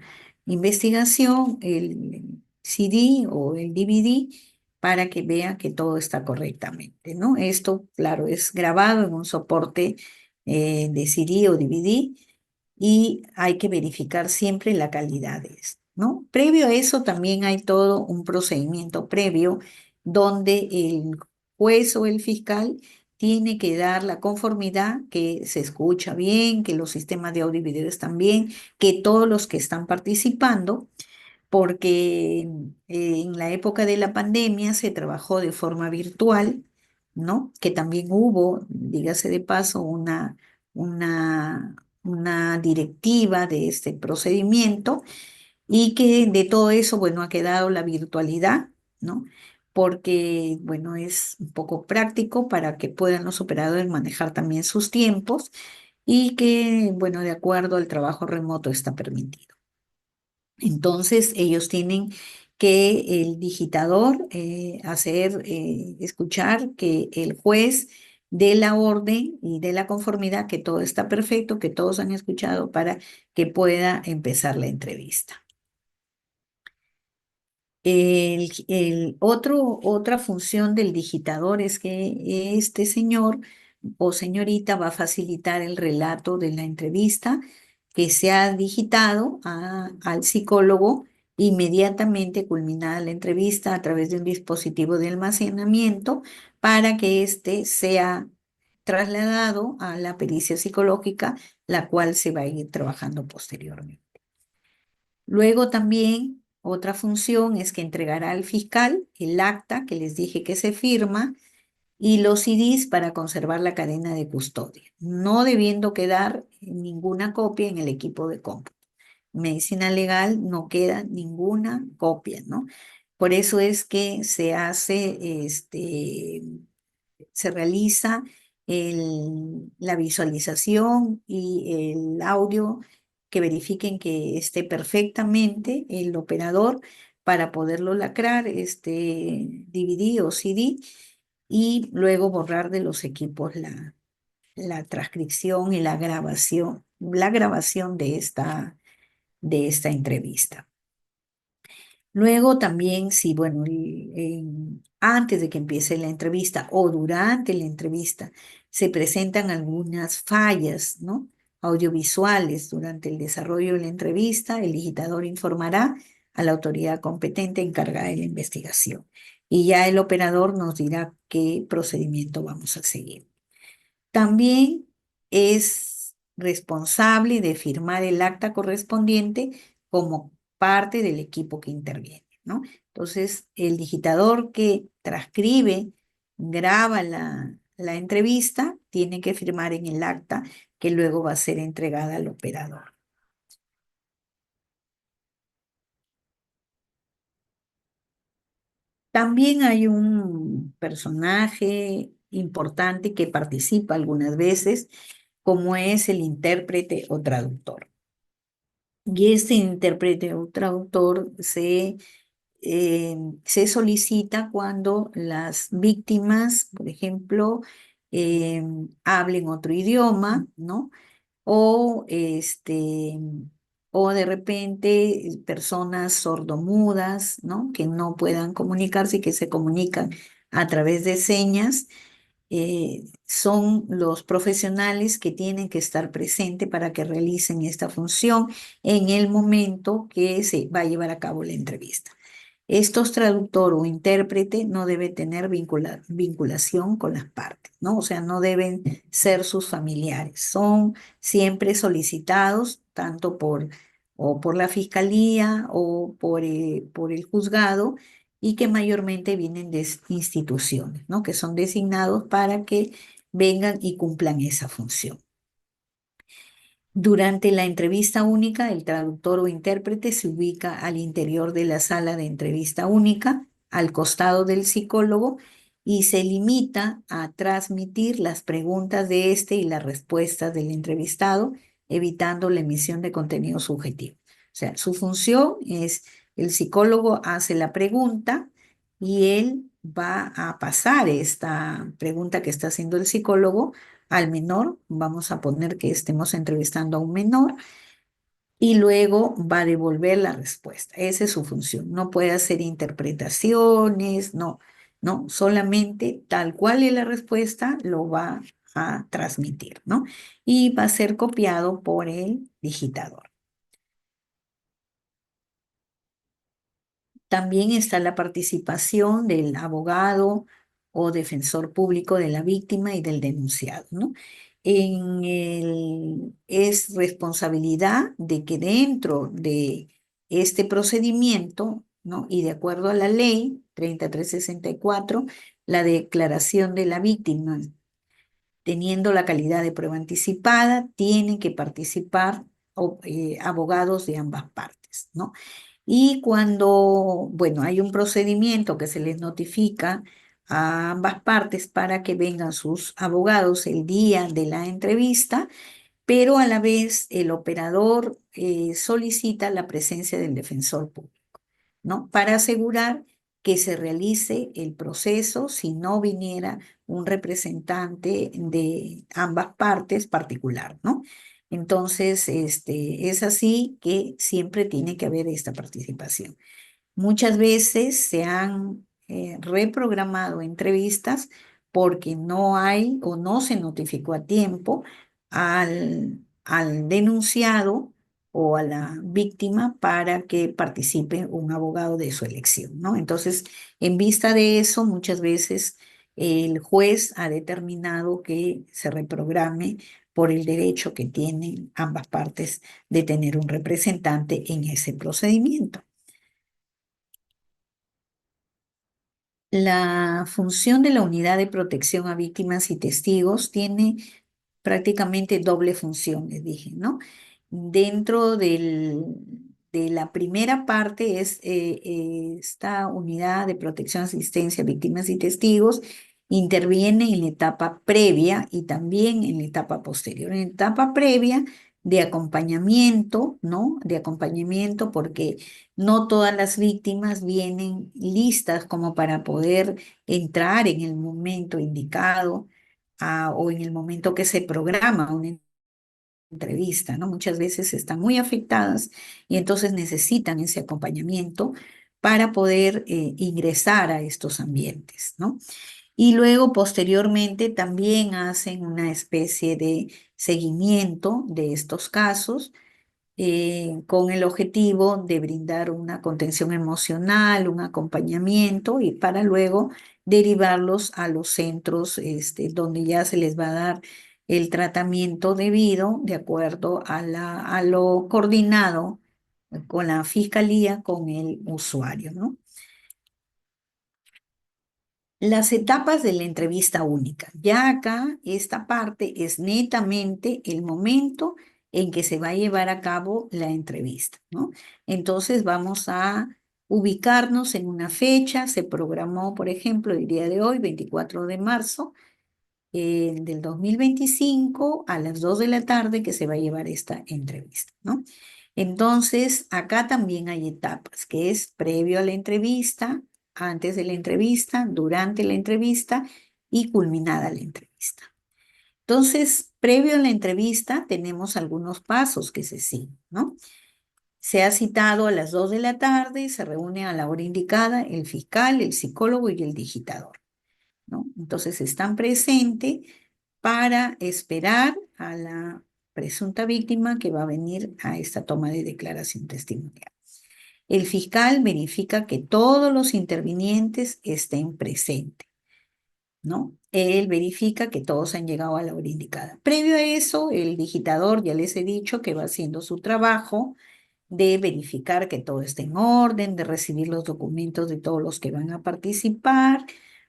investigación, el CD o el DVD, para que vea que todo está correctamente, ¿no? Esto, claro, es grabado en un soporte de CD o DVD y hay que verificar siempre la calidad de esto, ¿no? Previo a eso también hay todo un procedimiento previo donde el juez o el fiscal tiene que dar la conformidad que se escucha bien, que los sistemas de audio y video están bien, que todos los que están participando, porque en la época de la pandemia se trabajó de forma virtual, ¿no? Que también hubo, dígase de paso, una, una directiva de este procedimiento y que de todo eso, bueno, ha quedado la virtualidad, ¿no? Porque, bueno, es un poco práctico para que puedan los operadores manejar también sus tiempos y que, bueno, de acuerdo al trabajo remoto está permitido. Entonces, ellos tienen que el digitador hacer, escuchar que el juez dé la orden y dé la conformidad que todo está perfecto, que todos han escuchado para que pueda empezar la entrevista. Otra función del digitador es que este señor o señorita va a facilitar el relato de la entrevista que se ha digitado al psicólogo inmediatamente culminada la entrevista a través de un dispositivo de almacenamiento para que éste sea trasladado a la pericia psicológica, la cual se va a ir trabajando posteriormente. Luego también otra función es que entregará al fiscal el acta que les dije que se firma y los CDs para conservar la cadena de custodia, no debiendo quedar ninguna copia en el equipo de cómputo. Medicina legal no queda ninguna copia, ¿no? Por eso es que se hace se realiza la visualización y el audio que verifiquen que esté perfectamente el operador para poderlo lacrar, este DVD o CD, y luego borrar de los equipos la transcripción y la grabación de esta entrevista. Luego también, si, bueno, antes de que empiece la entrevista o durante la entrevista se presentan algunas fallas, ¿no? Audiovisuales durante el desarrollo de la entrevista, el digitador informará a la autoridad competente encargada de la investigación y ya el operador nos dirá qué procedimiento vamos a seguir. También es responsable de firmar el acta correspondiente como parte del equipo que interviene, ¿no? Entonces, el digitador que transcribe, graba la entrevista, tiene que firmar en el acta que luego va a ser entregada al operador. También hay un personaje importante que participa algunas veces, como es el intérprete o traductor. Y este intérprete o traductor se solicita cuando las víctimas, por ejemplo, eh, hablen otro idioma, ¿no? O, o de repente personas sordomudas, ¿no? Que no puedan comunicarse y que se comunican a través de señas, son los profesionales que tienen que estar presentes para que realicen esta función en el momento que se va a llevar a cabo la entrevista. Estos traductor o intérprete no debe tener vinculación con las partes, ¿no? O sea, no deben ser sus familiares. Son siempre solicitados tanto por la fiscalía o por el juzgado y que mayormente vienen de instituciones, ¿no? Que son designados para que vengan y cumplan esa función. Durante la entrevista única, el traductor o intérprete se ubica al interior de la sala de entrevista única, al costado del psicólogo, y se limita a transmitir las preguntas de este y las respuestas del entrevistado, evitando la emisión de contenido subjetivo. O sea, su función es, el psicólogo hace la pregunta y él va a pasar esta pregunta que está haciendo el psicólogo al menor. Vamos a poner que estemos entrevistando a un menor y luego va a devolver la respuesta. Esa es su función. No puede hacer interpretaciones, no, no, solamente tal cual es la respuesta lo va a transmitir, ¿no? Y va a ser copiado por el digitador. También está la participación del abogado o defensor público de la víctima y del denunciado, ¿no? Es responsabilidad de que dentro de este procedimiento, ¿no? Y de acuerdo a la ley 3364, la declaración de la víctima, teniendo la calidad de prueba anticipada, tienen que participar abogados de ambas partes, ¿no? Y cuando, bueno, hay un procedimiento que se les notifica a ambas partes para que vengan sus abogados el día de la entrevista, pero a la vez el operador solicita la presencia del defensor público, ¿no? Para asegurar que se realice el proceso si no viniera un representante de ambas partes particular, ¿no? Entonces, es así que siempre tiene que haber esta participación. Muchas veces se han reprogramado entrevistas porque no hay o no se notificó a tiempo al denunciado o a la víctima para que participe un abogado de su elección, ¿no? Entonces, en vista de eso, muchas veces el juez ha determinado que se reprograme por el derecho que tienen ambas partes de tener un representante en ese procedimiento. La función de la unidad de protección a víctimas y testigos tiene prácticamente doble función, les dije, ¿no? Dentro de la primera parte es esta unidad de protección, asistencia a víctimas y testigos, interviene en la etapa previa y también en la etapa posterior. En la etapa previa de acompañamiento, ¿no? De acompañamiento porque no todas las víctimas vienen listas como para poder entrar en el momento indicado o en el momento que se programa una entrevista, ¿no? Muchas veces están muy afectadas y entonces necesitan ese acompañamiento para poder ingresar a estos ambientes, ¿no? Y luego, posteriormente, también hacen una especie de seguimiento de estos casos con el objetivo de brindar una contención emocional, un acompañamiento y para luego derivarlos a los centros donde ya se les va a dar el tratamiento debido de acuerdo a lo coordinado con la fiscalía, con el usuario, ¿no? Las etapas de la entrevista única. Ya acá, esta parte es netamente el momento en que se va a llevar a cabo la entrevista, ¿no? Entonces vamos a ubicarnos en una fecha, se programó, por ejemplo, el día de hoy, 24 de marzo del 2025, a las 2 de la tarde que se va a llevar esta entrevista, ¿no? Entonces, acá también hay etapas, que es previo a la entrevista, antes de la entrevista, durante la entrevista y culminada la entrevista. Entonces, previo a la entrevista tenemos algunos pasos que se siguen, ¿no? Se ha citado a las 2 de la tarde, se reúne a la hora indicada el fiscal, el psicólogo y el digitador, ¿no? Entonces, están presentes para esperar a la presunta víctima que va a venir a esta toma de declaración testimonial. El fiscal verifica que todos los intervinientes estén presentes, ¿no? Él verifica que todos han llegado a la hora indicada. Previo a eso, el digitador, ya les he dicho que va haciendo su trabajo de verificar que todo esté en orden, de recibir los documentos de todos los que van a participar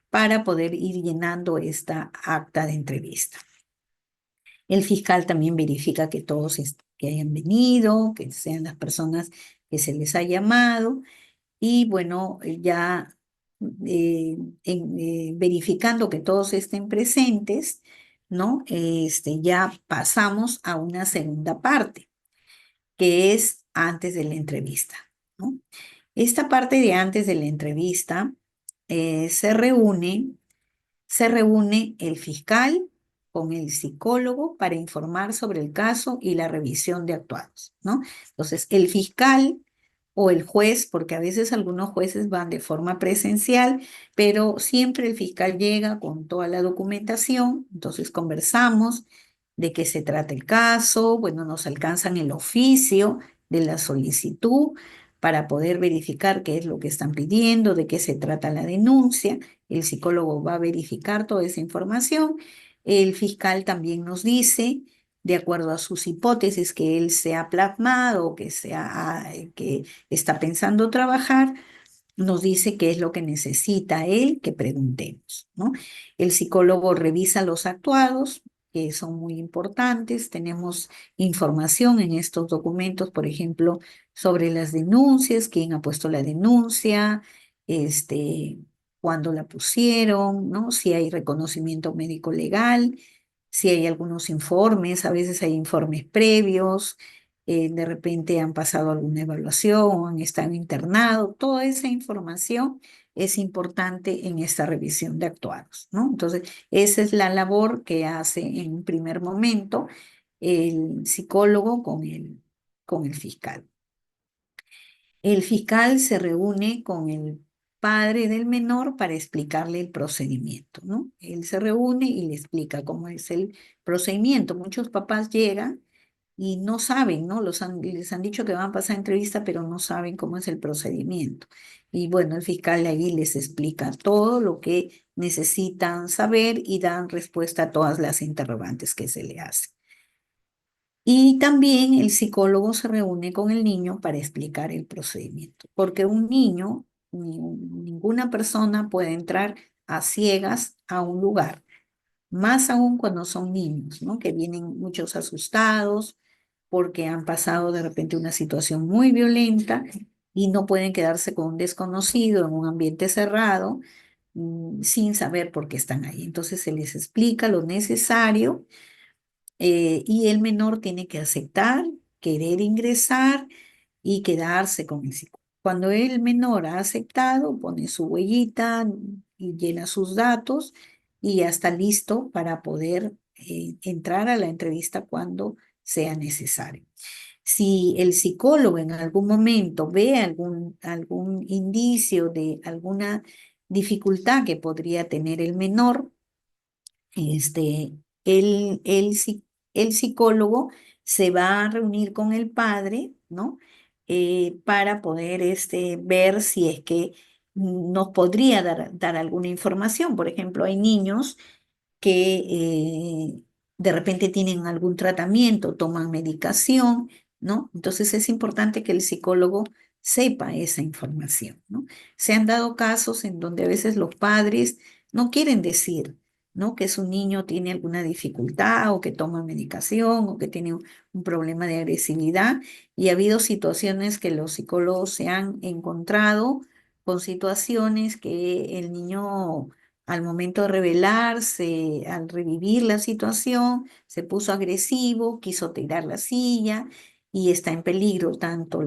para poder ir llenando esta acta de entrevista. El fiscal también verifica que todos que hayan venido, que sean las personas que se les ha llamado y bueno, ya verificando que todos estén presentes, ¿no? Ya pasamos a una segunda parte, que es antes de la entrevista, ¿no? Esta parte de antes de la entrevista se reúne el fiscal, con el psicólogo para informar sobre el caso y la revisión de actuados, ¿no? Entonces, el fiscal o el juez, porque a veces algunos jueces van de forma presencial, pero siempre el fiscal llega con toda la documentación, entonces conversamos de qué se trata el caso, bueno, nos alcanzan el oficio de la solicitud para poder verificar qué es lo que están pidiendo, de qué se trata la denuncia. El psicólogo va a verificar toda esa información. El fiscal también nos dice, de acuerdo a sus hipótesis que él se ha plasmado, que está pensando trabajar, nos dice qué es lo que necesita él que preguntemos, ¿no? El psicólogo revisa los actuados, que son muy importantes. Tenemos información en estos documentos, por ejemplo, sobre las denuncias, quién ha puesto la denuncia, este, cuándo la pusieron, ¿no? Si hay reconocimiento médico legal, si hay algunos informes, a veces hay informes previos, de repente han pasado alguna evaluación o han estado internados. Toda esa información es importante en esta revisión de actuados, ¿no? Entonces, esa es la labor que hace en un primer momento el psicólogo con el fiscal. El fiscal se reúne con el padre del menor para explicarle el procedimiento, ¿no? Él se reúne y le explica cómo es el procedimiento. Muchos papás llegan y no saben, ¿no? Les han dicho que van a pasar entrevista, pero no saben cómo es el procedimiento. Y bueno, el fiscal ahí les explica todo lo que necesitan saber y dan respuesta a todas las interrogantes que se le hacen. Y también el psicólogo se reúne con el niño para explicar el procedimiento, porque un niño, ninguna persona puede entrar a ciegas a un lugar, más aún cuando son niños, ¿no? Que vienen muchos asustados porque han pasado de repente una situación muy violenta y no pueden quedarse con un desconocido en un ambiente cerrado, sin saber por qué están ahí. Entonces se les explica lo necesario, y el menor tiene que aceptar, querer ingresar y quedarse con el psicólogo. Cuando el menor ha aceptado, pone su huellita y llena sus datos y ya está listo para poder entrar a la entrevista cuando sea necesario. Si el psicólogo en algún momento ve algún indicio de alguna dificultad que podría tener el menor, este, el psicólogo se va a reunir con el padre, ¿no? Para poder ver si es que nos podría dar alguna información. Por ejemplo, hay niños que de repente tienen algún tratamiento, toman medicación, ¿no? Entonces es importante que el psicólogo sepa esa información, ¿no? Se han dado casos en donde a veces los padres no quieren decir, ¿no? Que su niño tiene alguna dificultad o que toma medicación o que tiene un problema de agresividad, y ha habido situaciones que los psicólogos se han encontrado con situaciones que el niño, al momento de rebelarse, al revivir la situación, se puso agresivo, quiso tirar la silla y está en peligro tanto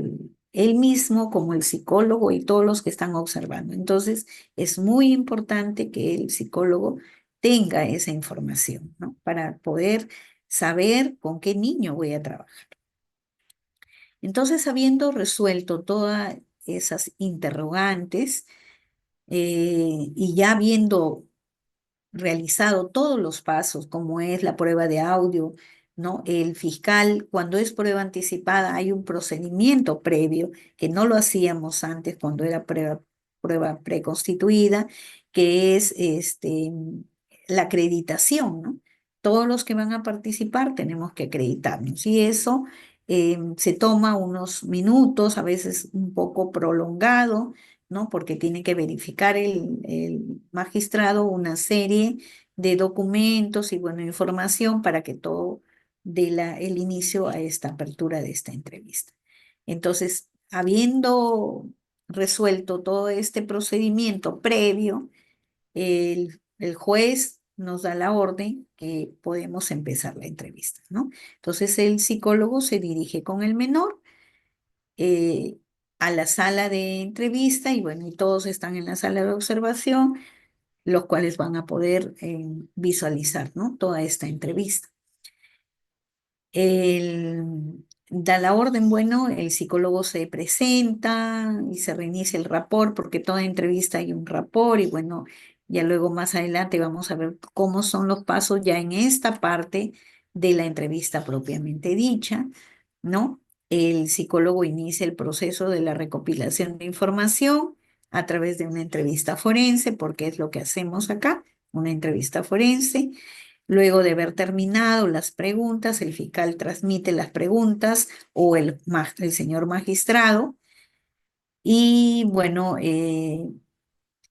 él mismo como el psicólogo y todos los que están observando. Entonces, es muy importante que el psicólogo tenga esa información, ¿no? Para poder saber con qué niño voy a trabajar. Entonces, habiendo resuelto todas esas interrogantes, y ya viendo realizado todos los pasos, como es la prueba de audio, ¿no? El fiscal, cuando es prueba anticipada, hay un procedimiento previo que no lo hacíamos antes cuando era prueba preconstituida, que es la acreditación, ¿no? Todos los que van a participar tenemos que acreditarnos y eso se toma unos minutos, a veces un poco prolongado, ¿no? Porque tiene que verificar el magistrado una serie de documentos y, bueno, información para que todo dé el inicio a esta apertura de esta entrevista. Entonces, habiendo resuelto todo este procedimiento previo, el juez nos da la orden que podemos empezar la entrevista, ¿no? Entonces, el psicólogo se dirige con el menor eh, a la sala de entrevista y bueno, y todos están en la sala de observación. los cuales van a poder visualizar, ¿no? Toda esta entrevista. Da la orden, bueno, el psicólogo se presenta y se reinicia el rapport, porque toda entrevista hay un rapport y bueno, ya luego más adelante vamos a ver cómo son los pasos ya en esta parte de la entrevista propiamente dicha, ¿no? El psicólogo inicia el proceso de la recopilación de información a través de una entrevista forense, porque es lo que hacemos acá, una entrevista forense. Luego de haber terminado las preguntas, el fiscal transmite las preguntas o el señor magistrado y bueno,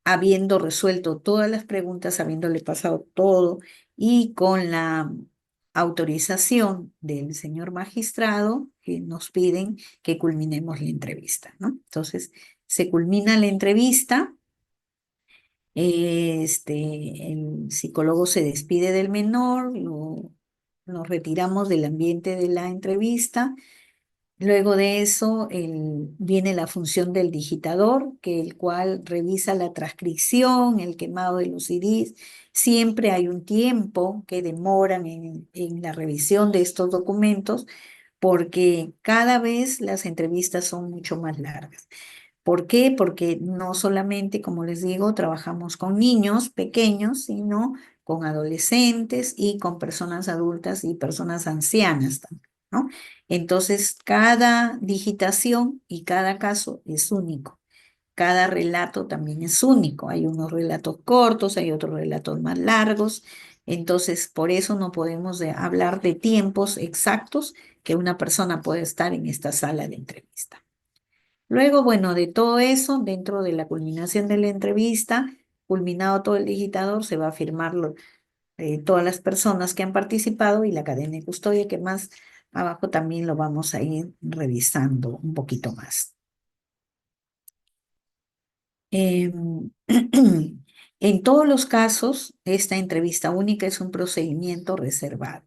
habiendo resuelto todas las preguntas, habiéndole pasado todo y con la autorización del señor magistrado, que nos piden que culminemos la entrevista, ¿no? Entonces, se culmina la entrevista. El psicólogo se despide del menor, nos retiramos del ambiente de la entrevista. Luego de eso viene la función del digitador, el cual revisa la transcripción, el quemado de los CDs. Siempre hay un tiempo que demoran en la revisión de estos documentos porque cada vez las entrevistas son mucho más largas. ¿Por qué? Porque no solamente, como les digo, trabajamos con niños pequeños, sino con adolescentes y con personas adultas y personas ancianas también, ¿no? Entonces, cada digitación y cada caso es único. Cada relato también es único. Hay unos relatos cortos, hay otros relatos más largos. Entonces, por eso no podemos hablar de tiempos exactos que una persona puede estar en esta sala de entrevista. Luego, bueno, de todo eso, dentro de la culminación de la entrevista, culminado todo el digitador, se va a firmar todas las personas que han participado y la cadena de custodia, que más abajo también lo vamos a ir revisando un poquito más. Em, En todos los casos, esta entrevista única es un procedimiento reservado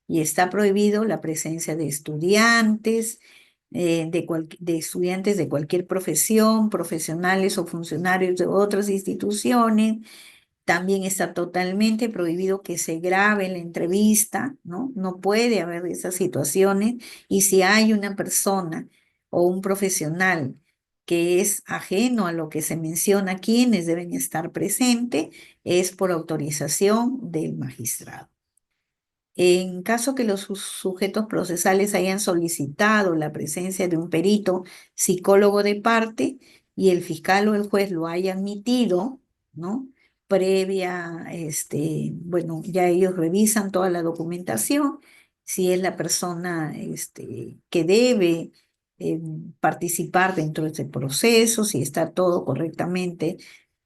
y está prohibido la presencia de estudiantes, de estudiantes de cualquier profesión, profesionales o funcionarios de otras instituciones. También está totalmente prohibido que se grabe la entrevista, ¿no? No puede haber esas situaciones. Y si hay una persona o un profesional que es ajeno a lo que se menciona, quienes deben estar presentes, es por autorización del magistrado. En caso que los sujetos procesales hayan solicitado la presencia de un perito psicólogo de parte y el fiscal o el juez lo haya admitido, ¿no? Previa, bueno, ya ellos revisan toda la documentación, si es la persona que debe participar dentro de ese proceso, si está todo correctamente,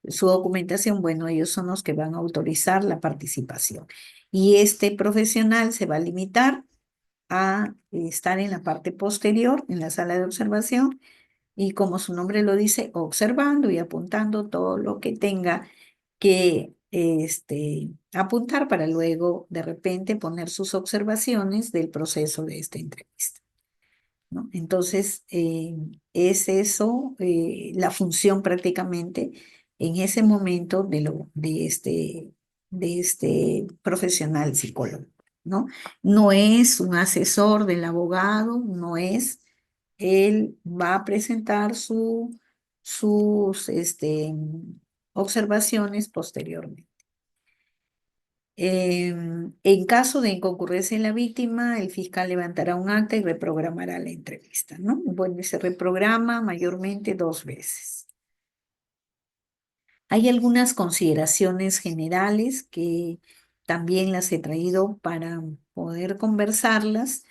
su documentación, bueno, ellos son los que van a autorizar la participación. Y este profesional se va a limitar a estar en la parte posterior, en la sala de observación, y como su nombre lo dice, observando y apuntando todo lo que tenga que apuntar para luego de repente poner sus observaciones del proceso de esta entrevista, ¿no? Entonces, es eso la función prácticamente en ese momento de este profesional psicólogo, ¿no? No es un asesor del abogado, no es, él va a presentar sus observaciones posteriormente. En caso de inconcurrencia en la víctima, el fiscal levantará un acta y reprogramará la entrevista, ¿no? Bueno, y se reprograma mayormente 2 veces. Hay algunas consideraciones generales que también las he traído para poder conversarlas,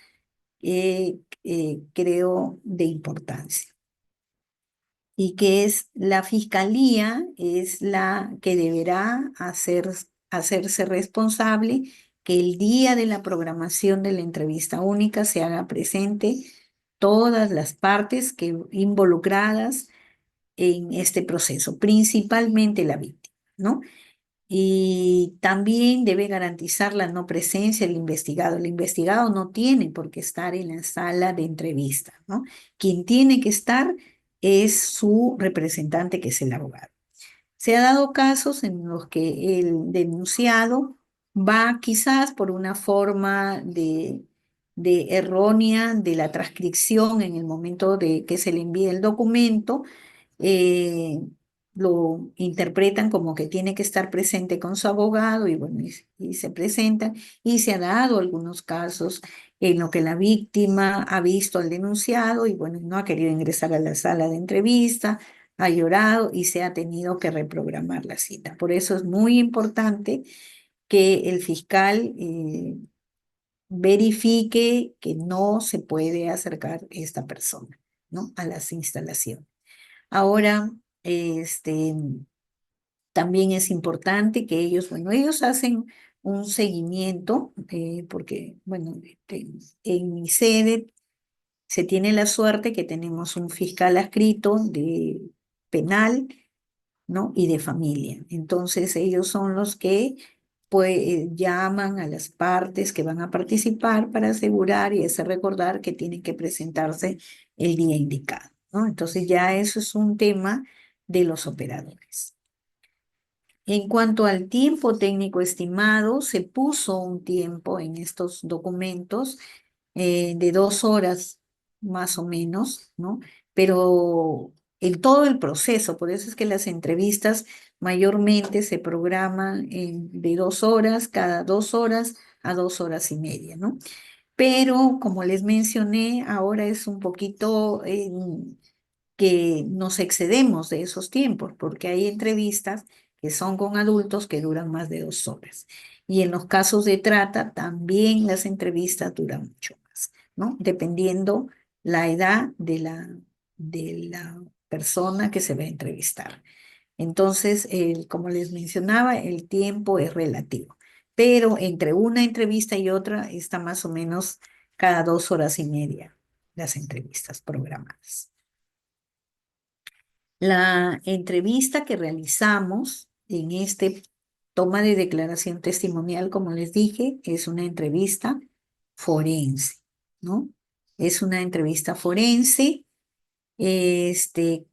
creo de importancia. Y que es la fiscalía, es la que deberá hacerse responsable que el día de la programación de la entrevista única se haga presente todas las partes involucradas en este proceso, principalmente la víctima, ¿no? Y también debe garantizar la no presencia del investigado. El investigado no tiene por qué estar en la sala de entrevista, ¿no? Quien tiene que estar es su representante, que es el abogado. Se ha dado casos en los que el denunciado va quizás por una forma de errónea de la transcripción en el momento de que se le envíe el documento, eh, lo interpretan como que tiene que estar presente con su abogado y bueno, y se presenta y se ha dado algunos casos en los que la víctima ha visto al denunciado y bueno, no ha querido ingresar a la sala de entrevista, ha llorado y se ha tenido que reprogramar la cita. Por eso es muy importante que el fiscal verifique que no se puede acercar esta persona, ¿no? A las instalaciones. Ahora, también es importante que ellos, bueno, ellos hacen un seguimiento, porque, bueno, en mi sede se tiene la suerte que tenemos un fiscal adscrito de penal, ¿no? Y de familia. Entonces, ellos son los que pues, llaman a las partes que van a participar para asegurar y hacer recordar que tienen que presentarse el día indicado, ¿no? Entonces, ya eso es un tema de los operadores. En cuanto al tiempo técnico estimado, se puso un tiempo en estos documentos de 2 horas más o menos, ¿no? Pero en todo el proceso, por eso es que las entrevistas mayormente se programan de 2 horas, cada 2 horas a 2 horas y media, ¿no? Pero como les mencioné, ahora es un poquito que nos excedemos de esos tiempos, porque hay entrevistas que son con adultos que duran más de 2 horas. Y en los casos de trata, también las entrevistas duran mucho más, ¿no? Dependiendo la edad de la persona que se va a entrevistar. Entonces, como les mencionaba, el tiempo es relativo, pero entre una entrevista y otra está más o menos cada 2 horas y media las entrevistas programadas. La entrevista que realizamos en este toma de declaración testimonial, como les dije, es una entrevista forense, ¿no? Es una entrevista forense, este,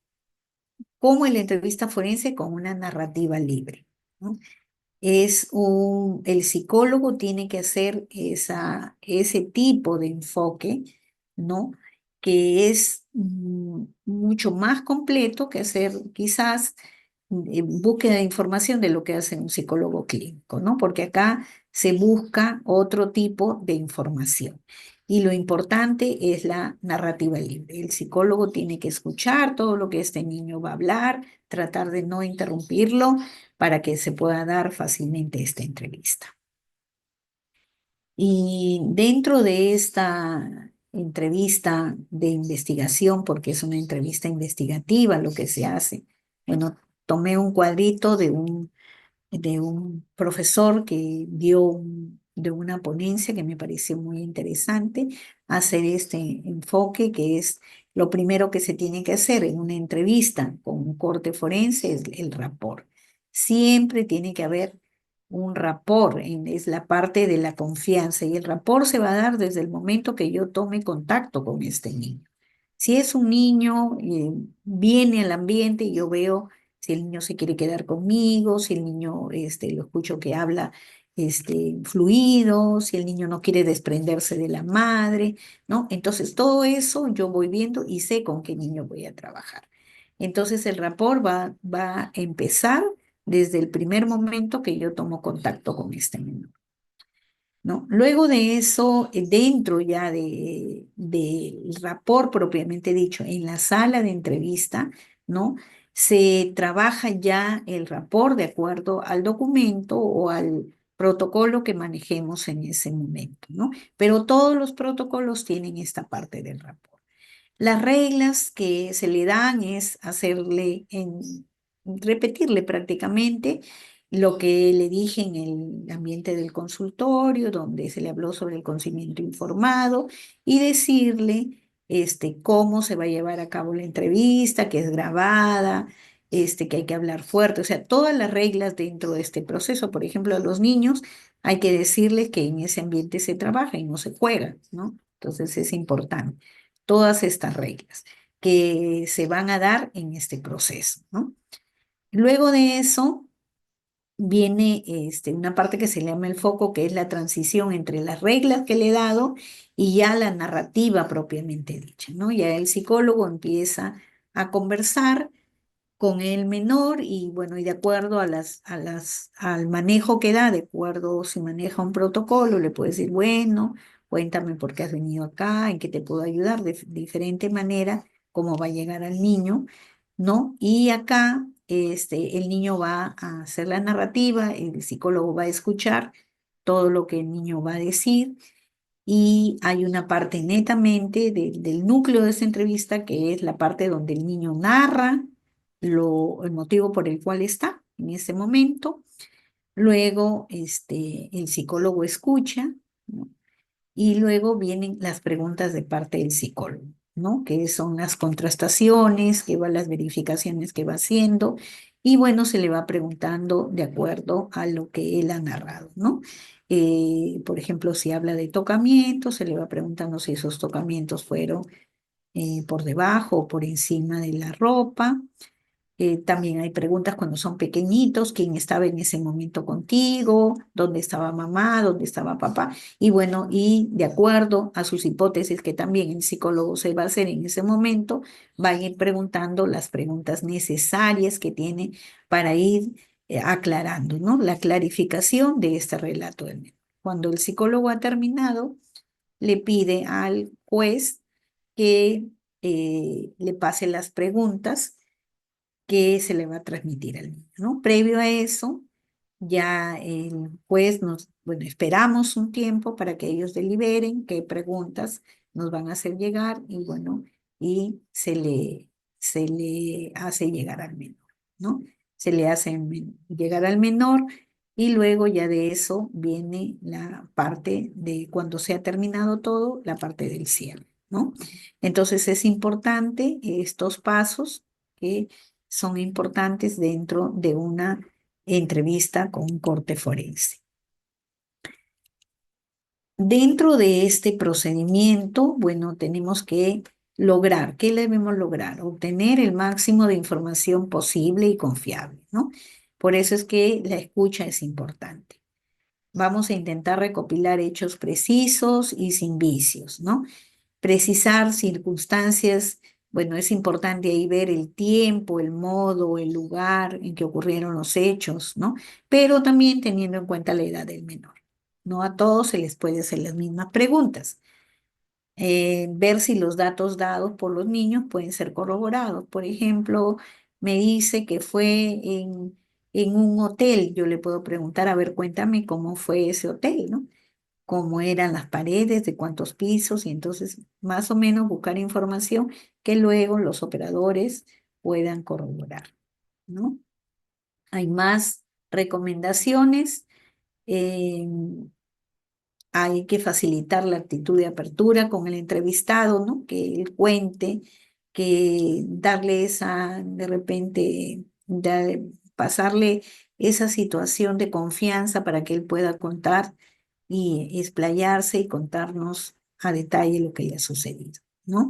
como en la entrevista forense con una narrativa libre, ¿no? El psicólogo tiene que hacer ese tipo de enfoque, ¿no? Que es mucho más completo que hacer quizás búsqueda de información de lo que hace un psicólogo clínico, ¿no? Porque acá se busca otro tipo de información. Y lo importante es la narrativa libre. El psicólogo tiene que escuchar todo lo que este niño va a hablar, tratar de no interrumpirlo para que se pueda dar fácilmente esta entrevista. Y dentro de esta entrevista de investigación, porque es una entrevista investigativa lo que se hace, bueno, tomé un cuadrito de un profesor que de una ponencia que me pareció muy interesante hacer este enfoque, que es lo primero que se tiene que hacer en una entrevista con un corte forense, es el rapport. Siempre tiene que haber un rapport, es la parte de la confianza y el rapport se va a dar desde el momento que yo tome contacto con este niño. Si es un niño, viene al ambiente y yo veo si el niño se quiere quedar conmigo, si el niño lo escucho que habla fluido, si el niño no quiere desprenderse de la madre, ¿no? Entonces todo eso yo voy viendo y sé con qué niño voy a trabajar. Entonces el rapport va a empezar desde el primer momento que yo tomo contacto con este niño, ¿no? Luego de eso, dentro ya del rapport propiamente dicho, en la sala de entrevista, ¿no? Se trabaja ya el rapport de acuerdo al documento o al protocolo que manejemos en ese momento, ¿no? Pero todos los protocolos tienen esta parte del rapport. Las reglas que se le dan es repetirle prácticamente lo que le dije en el ambiente del consultorio, donde se le habló sobre el consentimiento informado, y decirle cómo se va a llevar a cabo la entrevista, que es grabada, que hay que hablar fuerte, o sea, todas las reglas dentro de este proceso. Por ejemplo, a los niños hay que decirles que en ese ambiente se trabaja y no se juega, ¿no? Entonces es importante todas estas reglas que se van a dar en este proceso, ¿no? Luego de eso viene una parte que se llama el foco, que es la transición entre las reglas que le he dado y ya la narrativa propiamente dicha, ¿no? Ya el psicólogo empieza a conversar con el menor y bueno, y de acuerdo al manejo que da, de acuerdo si maneja un protocolo, le puede decir, bueno, cuéntame por qué has venido acá, en qué te puedo ayudar, de diferente manera, cómo va a llegar al niño, ¿no? Y acá el niño va a hacer la narrativa, el psicólogo va a escuchar todo lo que el niño va a decir y hay una parte netamente del núcleo de esa entrevista que es la parte donde el niño narra el motivo por el cual está en ese momento. Luego, el psicólogo escucha, ¿no? Y luego vienen las preguntas de parte del psicólogo, ¿no? Que son las contrastaciones, que van las verificaciones que va haciendo, y bueno, se le va preguntando de acuerdo a lo que él ha narrado, ¿no? Por ejemplo, si habla de tocamientos, se le va preguntando si esos tocamientos fueron por debajo o por encima de la ropa. También hay preguntas cuando son pequeñitos, quién estaba en ese momento contigo, dónde estaba mamá, dónde estaba papá. Y bueno, y de acuerdo a sus hipótesis que también el psicólogo se va a hacer en ese momento, va a ir preguntando las preguntas necesarias que tiene para ir aclarando, ¿no? La clarificación de este relato del menor. Cuando el psicólogo ha terminado, le pide al juez que le pase las preguntas que se le va a transmitir al niño, ¿no? Previo a eso, ya el juez bueno, esperamos un tiempo para que ellos deliberen qué preguntas nos van a hacer llegar y bueno, y se le hace llegar al menor, ¿no? Se le hace llegar al menor y luego ya de eso viene la parte de cuando se ha terminado todo, la parte del cierre, ¿no? Entonces es importante estos pasos que son importantes dentro de una entrevista con un corte forense. Dentro de este procedimiento, bueno, tenemos que lograr, ¿qué debemos lograr? Obtener el máximo de información posible y confiable, ¿no? Por eso es que la escucha es importante. Vamos a intentar recopilar hechos precisos y sin vicios, ¿no? Precisar circunstancias, bueno, es importante ahí ver el tiempo, el modo, el lugar en que ocurrieron los hechos, ¿no? Pero también teniendo en cuenta la edad del menor. No a todos se les puede hacer las mismas preguntas. Ver si los datos dados por los niños pueden ser corroborados. Por ejemplo, me dice que fue en un hotel. Yo le puedo preguntar, a ver, cuéntame cómo fue ese hotel, ¿no? Cómo eran las paredes, de cuántos pisos, y entonces más o menos buscar información que luego los operadores puedan corroborar, ¿no? Hay más recomendaciones. eh, Hay que facilitar la actitud de apertura con el entrevistado, ¿no? Que él cuente, que darle esa, de repente, pasarle esa situación de confianza para que él pueda contar y explayarse y contarnos a detalle lo que le ha sucedido, ¿no?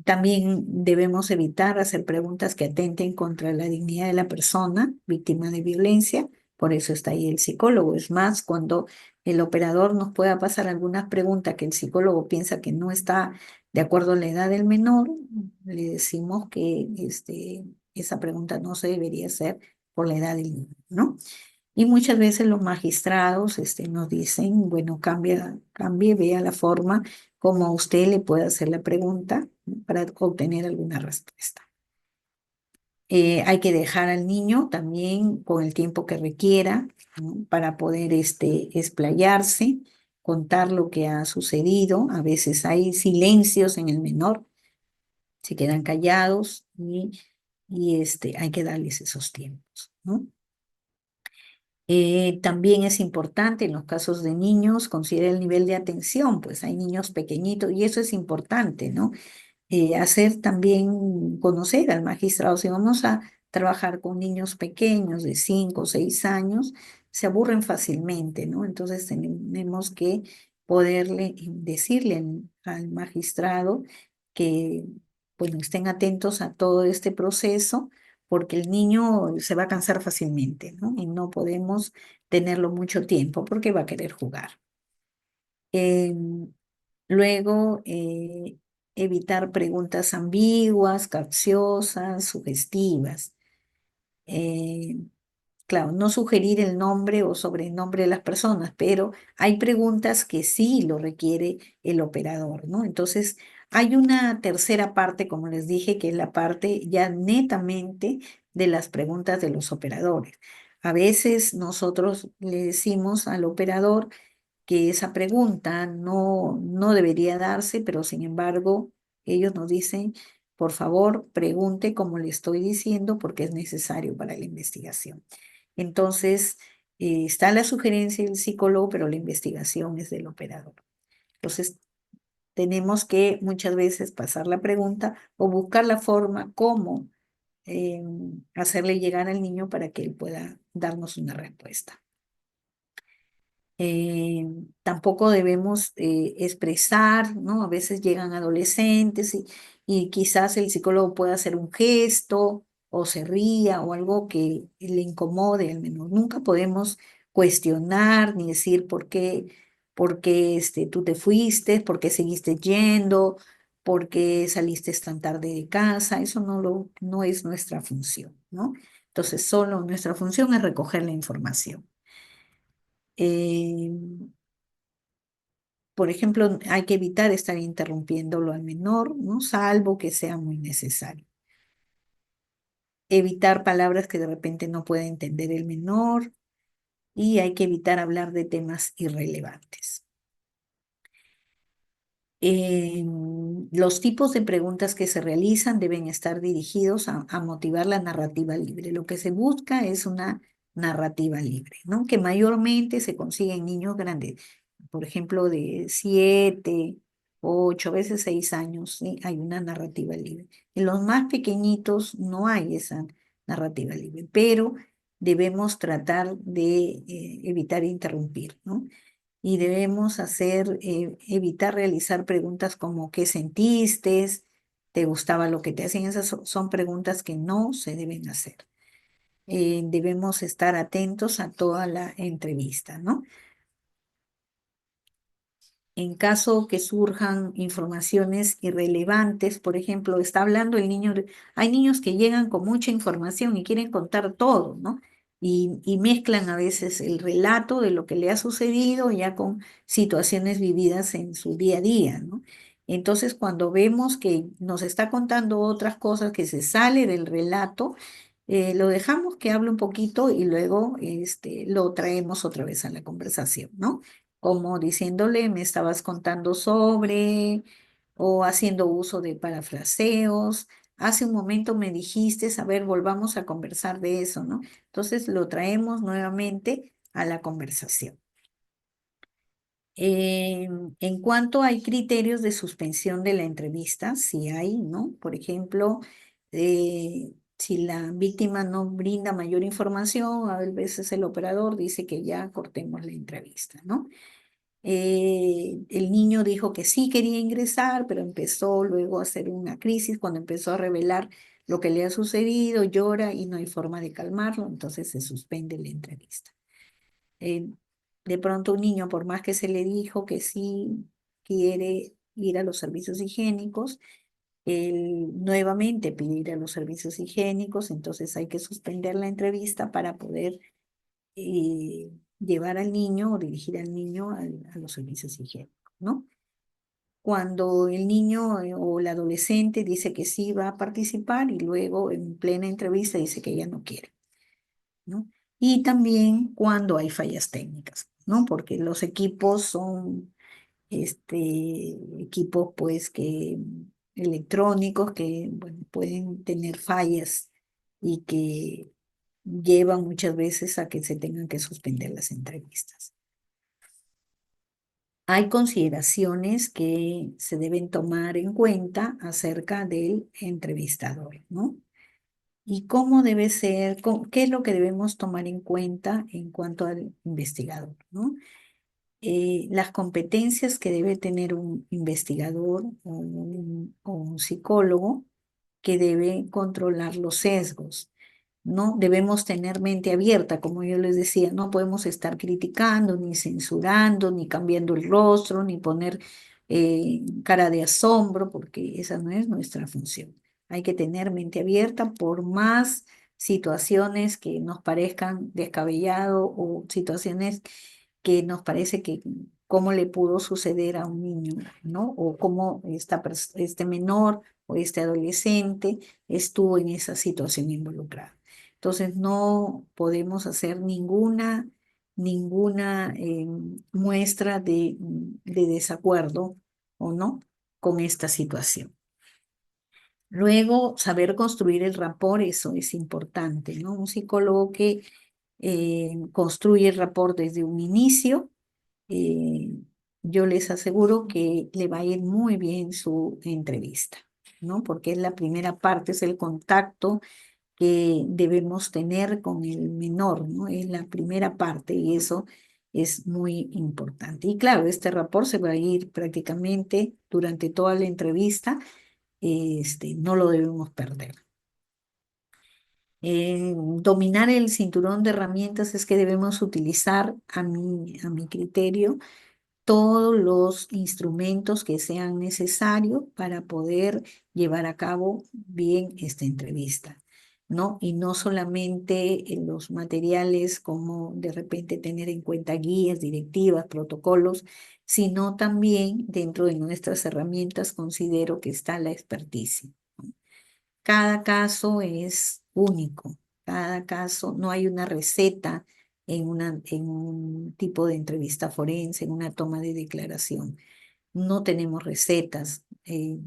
También debemos evitar hacer preguntas que atenten contra la dignidad de la persona víctima de violencia. Por eso está ahí el psicólogo. Es más, cuando el operador nos pueda pasar algunas preguntas que el psicólogo piensa que no está de acuerdo a la edad del menor, le decimos que esa pregunta no se debería hacer por la edad del niño, ¿no? Y muchas veces los magistrados nos dicen, bueno, cambie, vea la forma como usted le puede hacer la pregunta, ¿no? Para obtener alguna respuesta. Hay que dejar al niño también con el tiempo que requiera, ¿no? Para poder explayarse, contar lo que ha sucedido. A veces hay silencios en el menor, se quedan callados y hay que darles esos tiempos, ¿no? También es importante en los casos de niños considerar el nivel de atención, pues hay niños pequeñitos y eso es importante, ¿no? Hacer también conocer al magistrado, si vamos a trabajar con niños pequeños de 5 o 6 años, se aburren fácilmente, ¿no? Entonces tenemos que poderle decirle al magistrado que, bueno, estén atentos a todo este proceso porque el niño se va a cansar fácilmente, ¿no? Y no podemos tenerlo mucho tiempo porque va a querer jugar. Em, Luego, evitar preguntas ambiguas, capciosas, sugestivas. Eh, claro, no sugerir el nombre o sobrenombre de las personas, pero hay preguntas que sí lo requiere el operador, ¿no? Entonces, hay una tercera parte, como les dije, que es la parte ya netamente de las preguntas de los operadores. A veces nosotros le decimos al operador que esa pregunta no debería darse, pero sin embargo, ellos nos dicen, por favor, pregunte como le estoy diciendo porque es necesario para la investigación. Entonces, está la sugerencia del psicólogo, pero la investigación es del operador. Entonces, tenemos que muchas veces pasar la pregunta o buscar la forma como hacerle llegar al niño para que él pueda darnos una respuesta. Eh, Tampoco debemos expresar, ¿no? A veces llegan adolescentes y quizás el psicólogo pueda hacer un gesto o se ría o algo que le incomode al menor. Nunca podemos cuestionar ni decir por qué tú te fuiste, por qué seguiste yendo, por qué saliste tan tarde de casa. Eso no es nuestra función, ¿no? Entonces, solo nuestra función es recoger la información. Eh, por ejemplo, hay que evitar estar interrumpiéndolo al menor, ¿no? Salvo que sea muy necesario. Evitar palabras que de repente no puede entender el menor y hay que evitar hablar de temas irrelevantes. Los tipos de preguntas que se realizan deben estar dirigidos a motivar la narrativa libre. Lo que se busca es una narrativa libre, ¿no? Que mayormente se consigue en niños grandes, por ejemplo, de 7, 8, a veces 6 años, ¿sí? Hay una narrativa libre. En los más pequeñitos no hay esa narrativa libre, pero debemos tratar de evitar interrumpir, ¿no? Y debemos evitar realizar preguntas como ¿qué sentiste? ¿Te gustaba lo que te hacían? Esas son preguntas que no se deben hacer. Debemos estar atentos a toda la entrevista, ¿no? En caso que surjan informaciones irrelevantes, por ejemplo, está hablando el niño, hay niños que llegan con mucha información y quieren contar todo, ¿no? Y mezclan a veces el relato de lo que le ha sucedido ya con situaciones vividas en su día a día, ¿no? Entonces, cuando vemos que nos está contando otras cosas que se sale del relato, lo dejamos que hable un poquito y luego lo traemos otra vez a la conversación, ¿no? Como diciéndole, me estabas contando sobre, o haciendo uso de parafraseos. Hace un momento me dijiste, a ver, volvamos a conversar de eso, ¿no? Entonces lo traemos nuevamente a la conversación. En cuanto hay criterios de suspensión de la entrevista, si hay, ¿no? Por ejemplo, si la víctima no brinda mayor información, a veces el operador dice que ya cortemos la entrevista, ¿no? El niño dijo que sí quería ingresar, pero empezó luego a hacer una crisis cuando empezó a revelar lo que le ha sucedido, llora y no hay forma de calmarlo, entonces se suspende la entrevista. Eh, de pronto un niño, por más que se le dijo que sí quiere ir a los servicios higiénicos, él nuevamente pide ir a los servicios higiénicos, entonces hay que suspender la entrevista para poder eh, llevar al niño o dirigir al niño a los servicios higiénicos, ¿no? Cuando el niño o el adolescente dice que sí va a participar y luego en plena entrevista dice que ya no quiere, ¿no? Y también cuando hay fallas técnicas, ¿no? Porque los equipos son equipos pues que electrónicos que bueno, pueden tener fallas y que llevan muchas veces a que se tengan que suspender las entrevistas. Hay consideraciones que se deben tomar en cuenta acerca del entrevistador, ¿no? Y cómo debe ser, qué es lo que debemos tomar en cuenta en cuanto al investigador, ¿no? Las competencias que debe tener un investigador o un psicólogo que debe controlar los sesgos. ¿no? Debemos tener mente abierta, como yo les decía, no podemos estar criticando, ni censurando, ni cambiando el rostro, ni poner cara de asombro, porque esa no es nuestra función. Hay que tener mente abierta por más situaciones que nos parezcan descabellado o situaciones que nos parece que cómo le pudo suceder a un niño, ¿no? O cómo este menor o este adolescente estuvo en esa situación involucrada. Entonces no podemos hacer ninguna muestra de desacuerdo o no con esta situación. Luego, saber construir el rapport, eso es importante, ¿no? Un psicólogo que construye el rapport desde un inicio, eh, yo les aseguro que le va a ir muy bien su entrevista, ¿no? Porque es la primera parte, es el contacto que debemos tener con el menor, ¿no? Es la primera parte y eso es muy importante. Y claro, este rapport se va a ir prácticamente durante toda la entrevista, no lo debemos perder. Dominar el cinturón de herramientas es que debemos utilizar, a mi criterio, todos los instrumentos que sean necesarios para poder llevar a cabo bien esta entrevista, ¿no? Y no solamente en los materiales como de repente tener en cuenta guías, directivas, protocolos, sino también dentro de nuestras herramientas considero que está la experticia. Cada caso es único, cada caso, no hay una receta en un tipo de entrevista forense, en una toma de declaración. No tenemos recetas.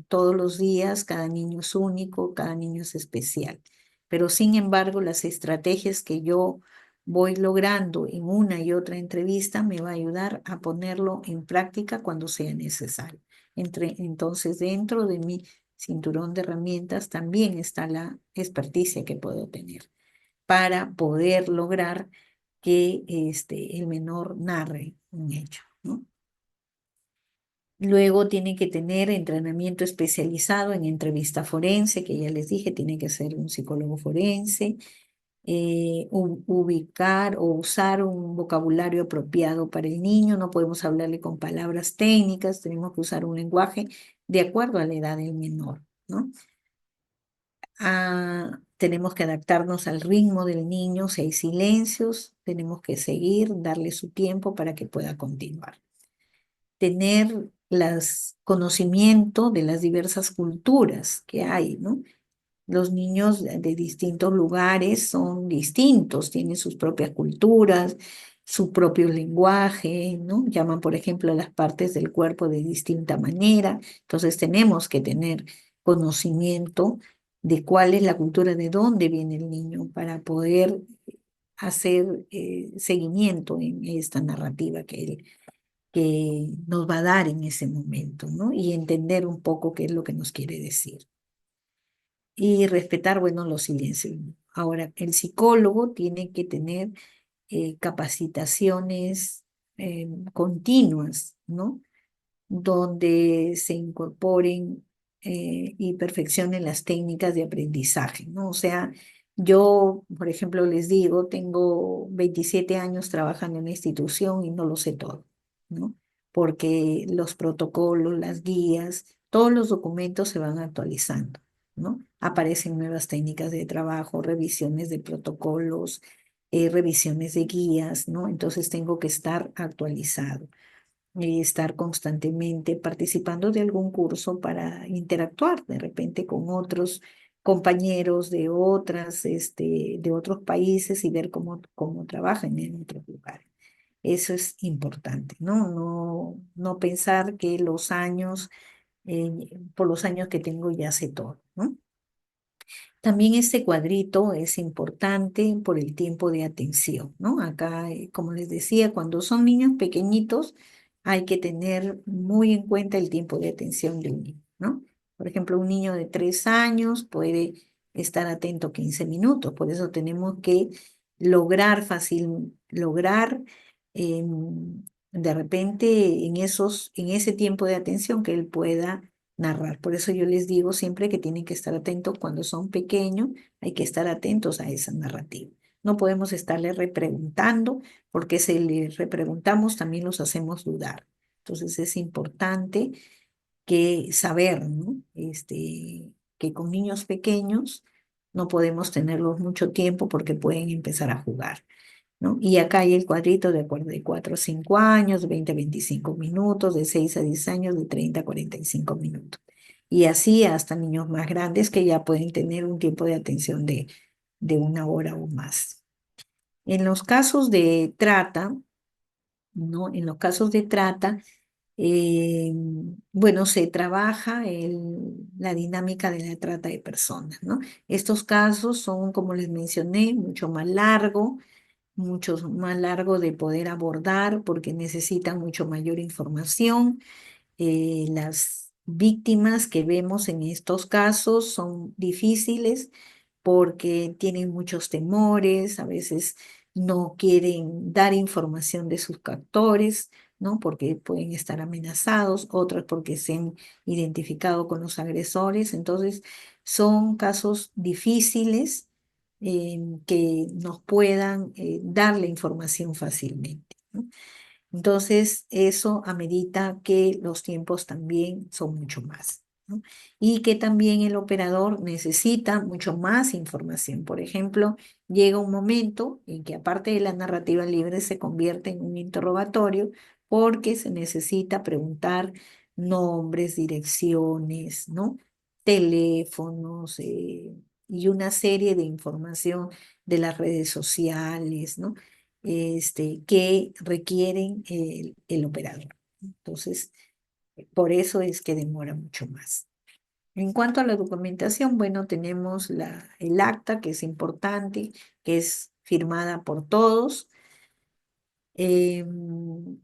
Todos los días cada niño es único, cada niño es especial. Pero sin embargo, las estrategias que yo voy logrando en una y otra entrevista me va a ayudar a ponerlo en práctica cuando sea necesario. Entonces, dentro de mi cinturón de herramientas también está la experticia que puedo tener para poder lograr que el menor narre un hecho, ¿no? Luego tiene que tener entrenamiento especializado en entrevista forense, que ya les dije, tiene que ser un psicólogo forense, ubicar o usar un vocabulario apropiado para el niño, no podemos hablarle con palabras técnicas, tenemos que usar un lenguaje de acuerdo a la edad del menor, ¿no? Tenemos que adaptarnos al ritmo del niño, si hay silencios, tenemos que seguir, darle su tiempo para que pueda continuar. Tener los conocimiento de las diversas culturas que hay, ¿no? Los niños de distintos lugares son distintos, tienen sus propias culturas, su propio lenguaje, ¿no? Llaman, por ejemplo, a las partes del cuerpo de distinta manera. Entonces tenemos que tener conocimiento de cuál es la cultura, de dónde viene el niño, para poder hacer seguimiento en esta narrativa que nos va a dar en ese momento, ¿no? Y entender un poco qué es lo que nos quiere decir. Y respetar, bueno, los silencios. Ahora, el psicólogo tiene que tener capacitaciones continuas, ¿no? Donde se incorporen y perfeccionen las técnicas de aprendizaje, ¿no? O sea, yo, por ejemplo, les digo, tengo 27 años trabajando en la institución y no lo sé todo, ¿no? Porque los protocolos, las guías, todos los documentos se van actualizando, ¿no? Aparecen nuevas técnicas de trabajo, revisiones de protocolos, revisiones de guías, ¿no? Entonces tengo que estar actualizado y estar constantemente participando de algún curso para interactuar de repente con otros compañeros de otros países y ver cómo trabajan en otros lugares. Eso es importante, ¿no? No pensar que por los años que tengo ya sé todo, ¿no? También este cuadrito es importante por el tiempo de atención, ¿no? Acá, como les decía, cuando son niños pequeñitos, hay que tener muy en cuenta el tiempo de atención de un niño, ¿no? Por ejemplo, un niño de 3 años puede estar atento 15 minutos, por eso tenemos que lograr de repente en ese tiempo de atención que él pueda narrar. Por eso yo les digo siempre que tienen que estar atentos cuando son pequeños, hay que estar atentos a esa narrativa. No podemos estarle repreguntando, porque si le repreguntamos también los hacemos dudar. Entonces es importante que saber, ¿no? Que con niños pequeños no podemos tenerlos mucho tiempo porque pueden empezar a jugar, ¿no? Y acá hay el cuadrito de acuerdo de 4 a 5 años, 20 a 25 minutos, de 6 a 10 años, de 30 a 45 minutos. Y así hasta niños más grandes que ya pueden tener un tiempo de atención de 1 hora o más. En los casos de trata, ¿no? En los casos de trata, eh, bueno, se trabaja la dinámica de la trata de personas, ¿no? Estos casos son, como les mencioné, mucho más largo de poder abordar porque necesitan mucho mayor información. Las víctimas que vemos en estos casos son difíciles porque tienen muchos temores, a veces no quieren dar información de sus captores, ¿no? Porque pueden estar amenazados, otras porque se han identificado con los agresores. Entonces, son casos difíciles que nos puedan dar la información fácilmente, ¿no? Entonces, eso amerita que los tiempos también son mucho más, ¿no? Y que también el operador necesita mucho más información. Por ejemplo, llega un momento en que aparte de la narrativa libre se convierte en un interrogatorio porque se necesita preguntar nombres, direcciones, ¿no? Teléfonos, y una serie de información de las redes sociales, ¿no? Que requieren el operador. Entonces, por eso es que demora mucho más. En cuanto a la documentación, bueno, tenemos el acta, que es importante, que es firmada por todos. El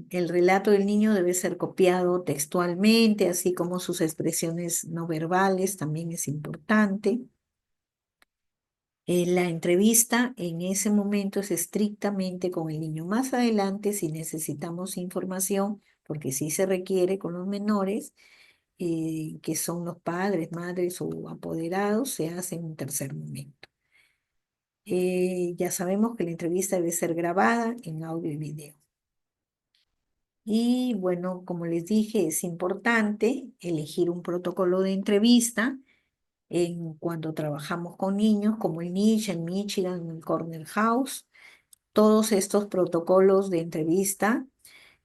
relato del niño debe ser copiado textualmente, así como sus expresiones no verbales, también es importante. La entrevista en ese momento es estrictamente con el niño. Más adelante, si necesitamos información, porque sí se requiere con los menores, que son los padres, madres o apoderados, se hace en un tercer momento. Ya sabemos que la entrevista debe ser grabada en audio y video. Y bueno, como les dije, es importante elegir un protocolo de entrevista cuando trabajamos con niños, como el Niche, el Michigan, el Cornell House. Todos estos protocolos de entrevista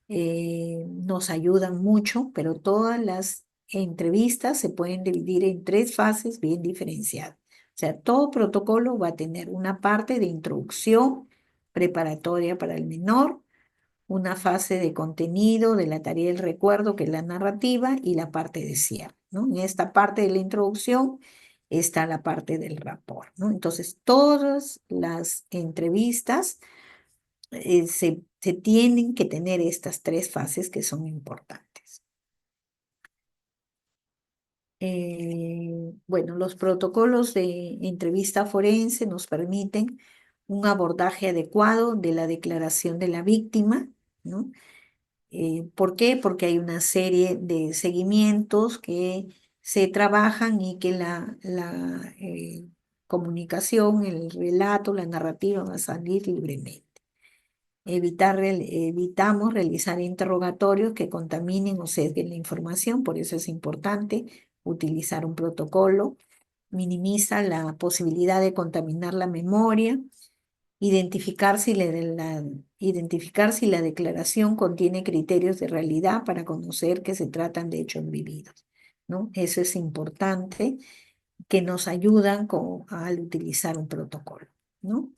nos ayudan mucho, pero todas las entrevistas se pueden dividir en 3 fases bien diferenciadas. O sea, todo protocolo va a tener una parte de introducción preparatoria para el menor, una fase de contenido de la tarea del recuerdo, que es la narrativa, y la parte de cierre, ¿no? En esta parte de la introducción está la parte del rapport, ¿no? Entonces, todas las entrevistas se tienen que tener estas 3 fases que son importantes. Bueno, los protocolos de entrevista forense nos permiten un abordaje adecuado de la declaración de la víctima, ¿no? ¿Por qué? Porque hay una serie de seguimientos que se trabajan y que la comunicación, el relato, la narrativa va a salir libremente. Evitamos realizar interrogatorios que contaminen o sesguen la información, por eso es importante utilizar un protocolo. Minimiza la posibilidad de contaminar la memoria, identificar si la declaración contiene criterios de realidad para conocer que se tratan de hechos vividos, ¿no? Eso es importante, que nos ayudan al utilizar un protocolo, ¿no?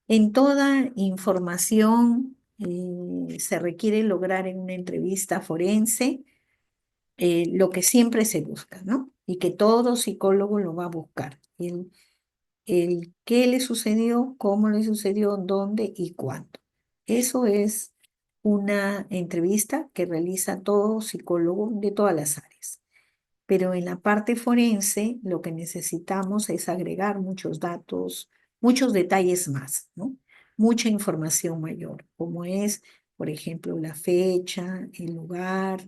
En toda información se requiere lograr en una entrevista forense lo que siempre se busca, ¿no? Y que todo psicólogo lo va a buscar. El qué le sucedió, cómo le sucedió, dónde y cuándo. Eso es una entrevista que realiza todo psicólogo de todas las áreas. Pero en la parte forense lo que necesitamos es agregar muchos datos, muchos detalles más, ¿no? Mucha información mayor, como es, por ejemplo, la fecha, el lugar,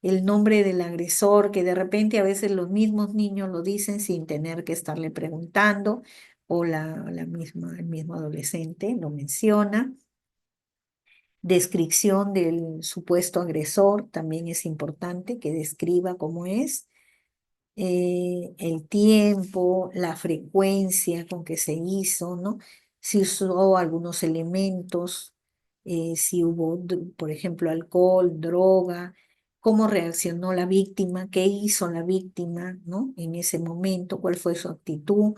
el nombre del agresor, que de repente a veces los mismos niños lo dicen sin tener que estarle preguntando, o el mismo adolescente lo menciona. Descripción del supuesto agresor, también es importante que describa cómo es. El tiempo, la frecuencia con que se hizo, ¿no? Si usó algunos elementos, si hubo, por ejemplo, alcohol, droga, cómo reaccionó la víctima, qué hizo la víctima, ¿no? En ese momento, cuál fue su actitud,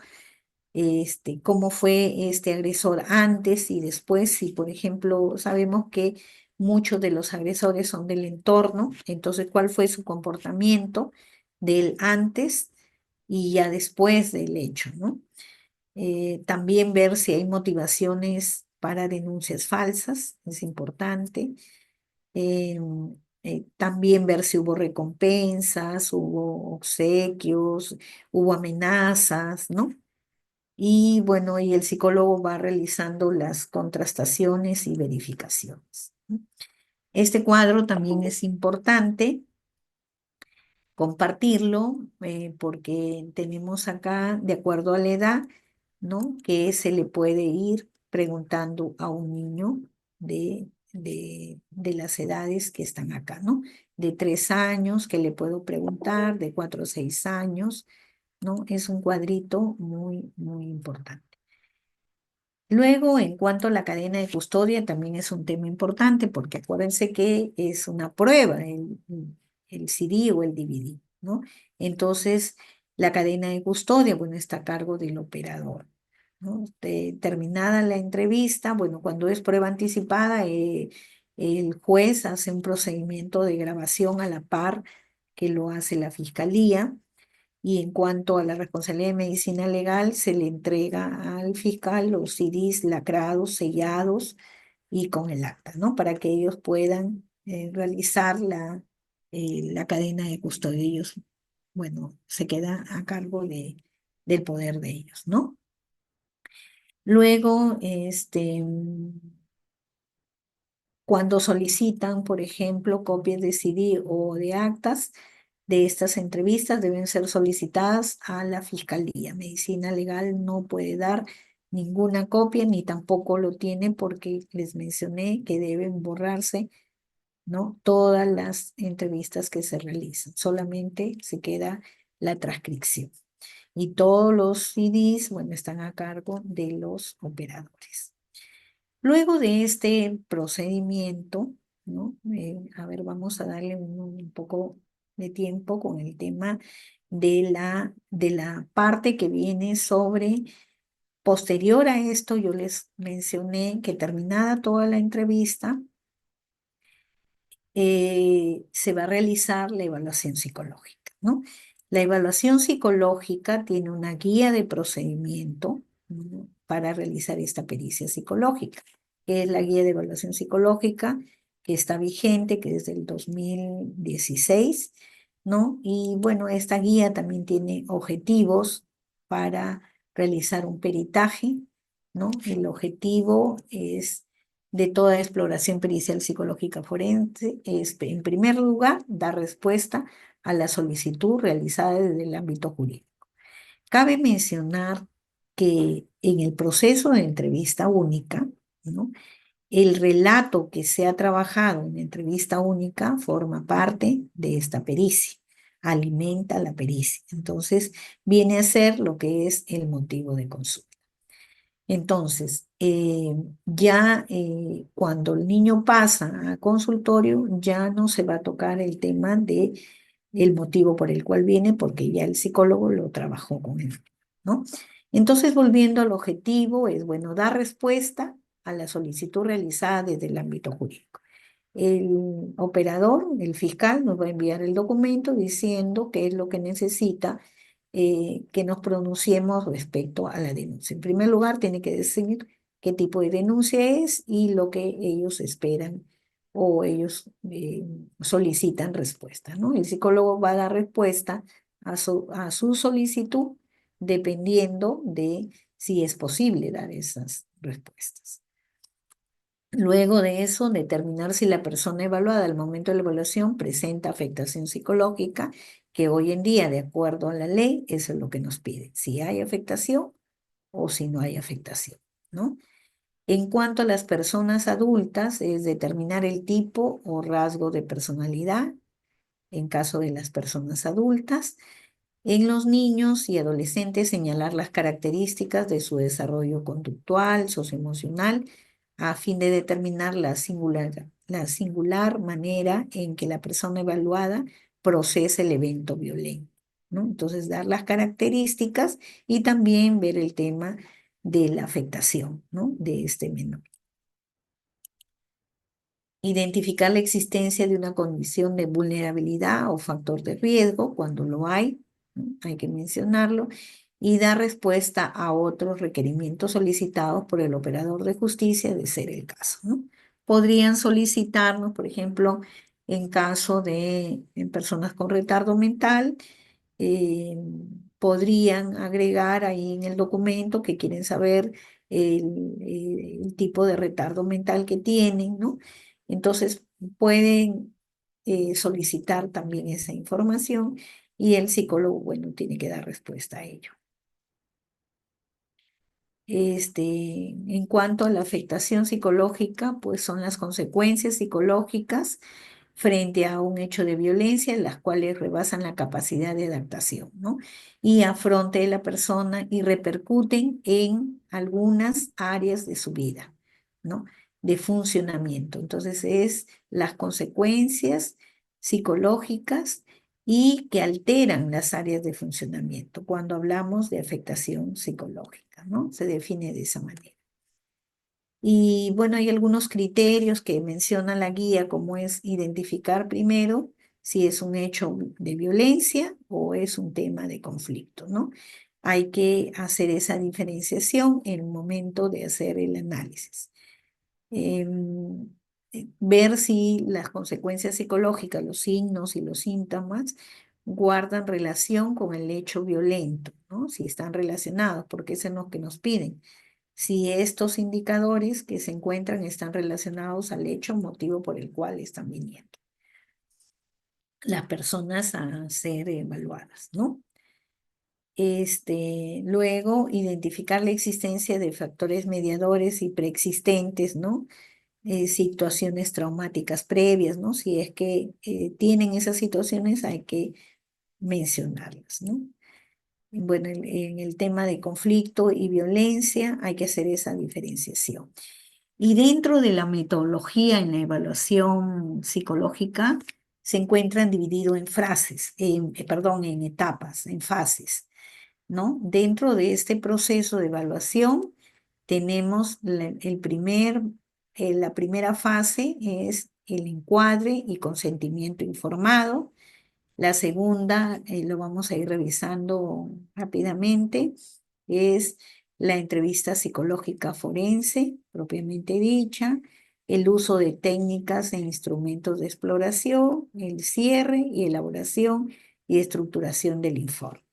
cómo fue este agresor antes y después, si por ejemplo sabemos que muchos de los agresores son del entorno, entonces cuál fue su comportamiento del antes y ya después del hecho, ¿no? También ver si hay motivaciones para denuncias falsas, es importante. Eh, también ver si hubo recompensas, hubo obsequios, hubo amenazas, ¿no? Y bueno, y el psicólogo va realizando las contrastaciones y verificaciones. Este cuadro también es importante compartirlo porque tenemos acá, de acuerdo a la edad, ¿no? Que se le puede ir preguntando a un niño de las edades que están acá, ¿no? De 3 años, que le puedo preguntar, de 4 o 6 años, ¿no? Es un cuadrito muy, muy importante. Luego, en cuanto a la cadena de custodia, también es un tema importante porque acuérdense que es una prueba el CD o el DVD, ¿no? Entonces, la cadena de custodia, bueno, está a cargo del operador, ¿no? Terminada la entrevista, bueno, cuando es prueba anticipada, el juez hace un procedimiento de grabación a la par que lo hace la fiscalía. Y en cuanto a la responsabilidad de medicina legal, se le entrega al fiscal los CDs lacrados, sellados y con el acta, ¿no? Para que ellos puedan realizar la cadena de custodia. Ellos, bueno, se queda a cargo del poder de ellos, ¿no? Luego, cuando solicitan, por ejemplo, copias de CD o de actas de estas entrevistas, deben ser solicitadas a la Fiscalía. Medicina Legal no puede dar ninguna copia ni tampoco lo tiene porque les mencioné que deben borrarse, ¿no? Todas las entrevistas que se realizan. Solamente se queda la transcripción. Y todos los CDs, bueno, están a cargo de los operadores. Luego de este procedimiento, ¿no? A ver, vamos a darle un poco de tiempo con el tema de la parte que viene sobre, posterior a esto, yo les mencioné que terminada toda la entrevista, se va a realizar la evaluación psicológica, ¿no? La evaluación psicológica tiene una guía de procedimiento, ¿no? Para realizar esta pericia psicológica, que es la guía de evaluación psicológica que está vigente, que es del 2016, ¿no? Y bueno, esta guía también tiene objetivos para realizar un peritaje, ¿no? El objetivo es de toda exploración pericial psicológica forense es, en primer lugar, dar respuesta a la solicitud realizada desde el ámbito jurídico. Cabe mencionar que en el proceso de entrevista única, ¿no? El relato que se ha trabajado en entrevista única forma parte de esta pericia, alimenta la pericia. Entonces, viene a ser lo que es el motivo de consulta. Entonces, ya cuando el niño pasa a consultorio, ya no se va a tocar el tema de el motivo por el cual viene, porque ya el psicólogo lo trabajó con él, ¿no? Entonces, volviendo al objetivo, es bueno dar respuesta a la solicitud realizada desde el ámbito jurídico. El operador, el fiscal, nos va a enviar el documento diciendo qué es lo que necesita que nos pronunciemos respecto a la denuncia. En primer lugar, tiene que decir qué tipo de denuncia es y lo que ellos esperan o ellos solicitan respuesta, ¿no? El psicólogo va a dar respuesta a su solicitud dependiendo de si es posible dar esas respuestas. Luego de eso, determinar si la persona evaluada al momento de la evaluación presenta afectación psicológica, que hoy en día, de acuerdo a la ley, eso es lo que nos pide, si hay afectación o si no hay afectación, ¿no? En cuanto a las personas adultas, es determinar el tipo o rasgo de personalidad en caso de las personas adultas. En los niños y adolescentes, señalar las características de su desarrollo conductual, socioemocional, a fin de determinar la singular manera en que la persona evaluada procesa el evento violento, ¿no? Entonces, dar las características y también ver el tema de la afectación, ¿no? De este menor. Identificar la existencia de una condición de vulnerabilidad o factor de riesgo cuando lo hay, ¿no? Hay que mencionarlo, y dar respuesta a otros requerimientos solicitados por el operador de justicia de ser el caso, ¿no? Podrían solicitarnos, por ejemplo, en caso de en personas con retardo mental, eh, podrían agregar ahí en el documento que quieren saber el tipo de retardo mental que tienen, ¿no? Entonces pueden solicitar también esa información y el psicólogo, bueno, tiene que dar respuesta a ello. En cuanto a la afectación psicológica, pues son las consecuencias psicológicas frente a un hecho de violencia, las cuales rebasan la capacidad de adaptación, ¿no? Y afronte de la persona y repercuten en algunas áreas de su vida, ¿no? De funcionamiento. Entonces, es las consecuencias psicológicas y que alteran las áreas de funcionamiento cuando hablamos de afectación psicológica, ¿no? Se define de esa manera. Y bueno, hay algunos criterios que menciona la guía, como es identificar primero si es un hecho de violencia o es un tema de conflicto, ¿no? Hay que hacer esa diferenciación en el momento de hacer el análisis. Em, Ver si las consecuencias psicológicas, los signos y los síntomas guardan relación con el hecho violento, ¿no? Si están relacionados, porque eso es lo que nos piden. Si estos indicadores que se encuentran están relacionados al hecho motivo por el cual están viniendo las personas a ser evaluadas, ¿no? Luego, identificar la existencia de factores mediadores y preexistentes, ¿no? Situaciones traumáticas previas, ¿no? Si es que tienen esas situaciones, hay que mencionarlas, ¿no? Bueno, en el tema de conflicto y violencia hay que hacer esa diferenciación. Y dentro de la metodología en la evaluación psicológica se encuentran divididos en perdón, en etapas, en fases, ¿no? Dentro de este proceso de evaluación tenemos la primera fase es el encuadre y consentimiento informado. La segunda, lo vamos a ir revisando rápidamente, es la entrevista psicológica forense, propiamente dicha, el uso de técnicas e instrumentos de exploración, el cierre y elaboración y estructuración del informe,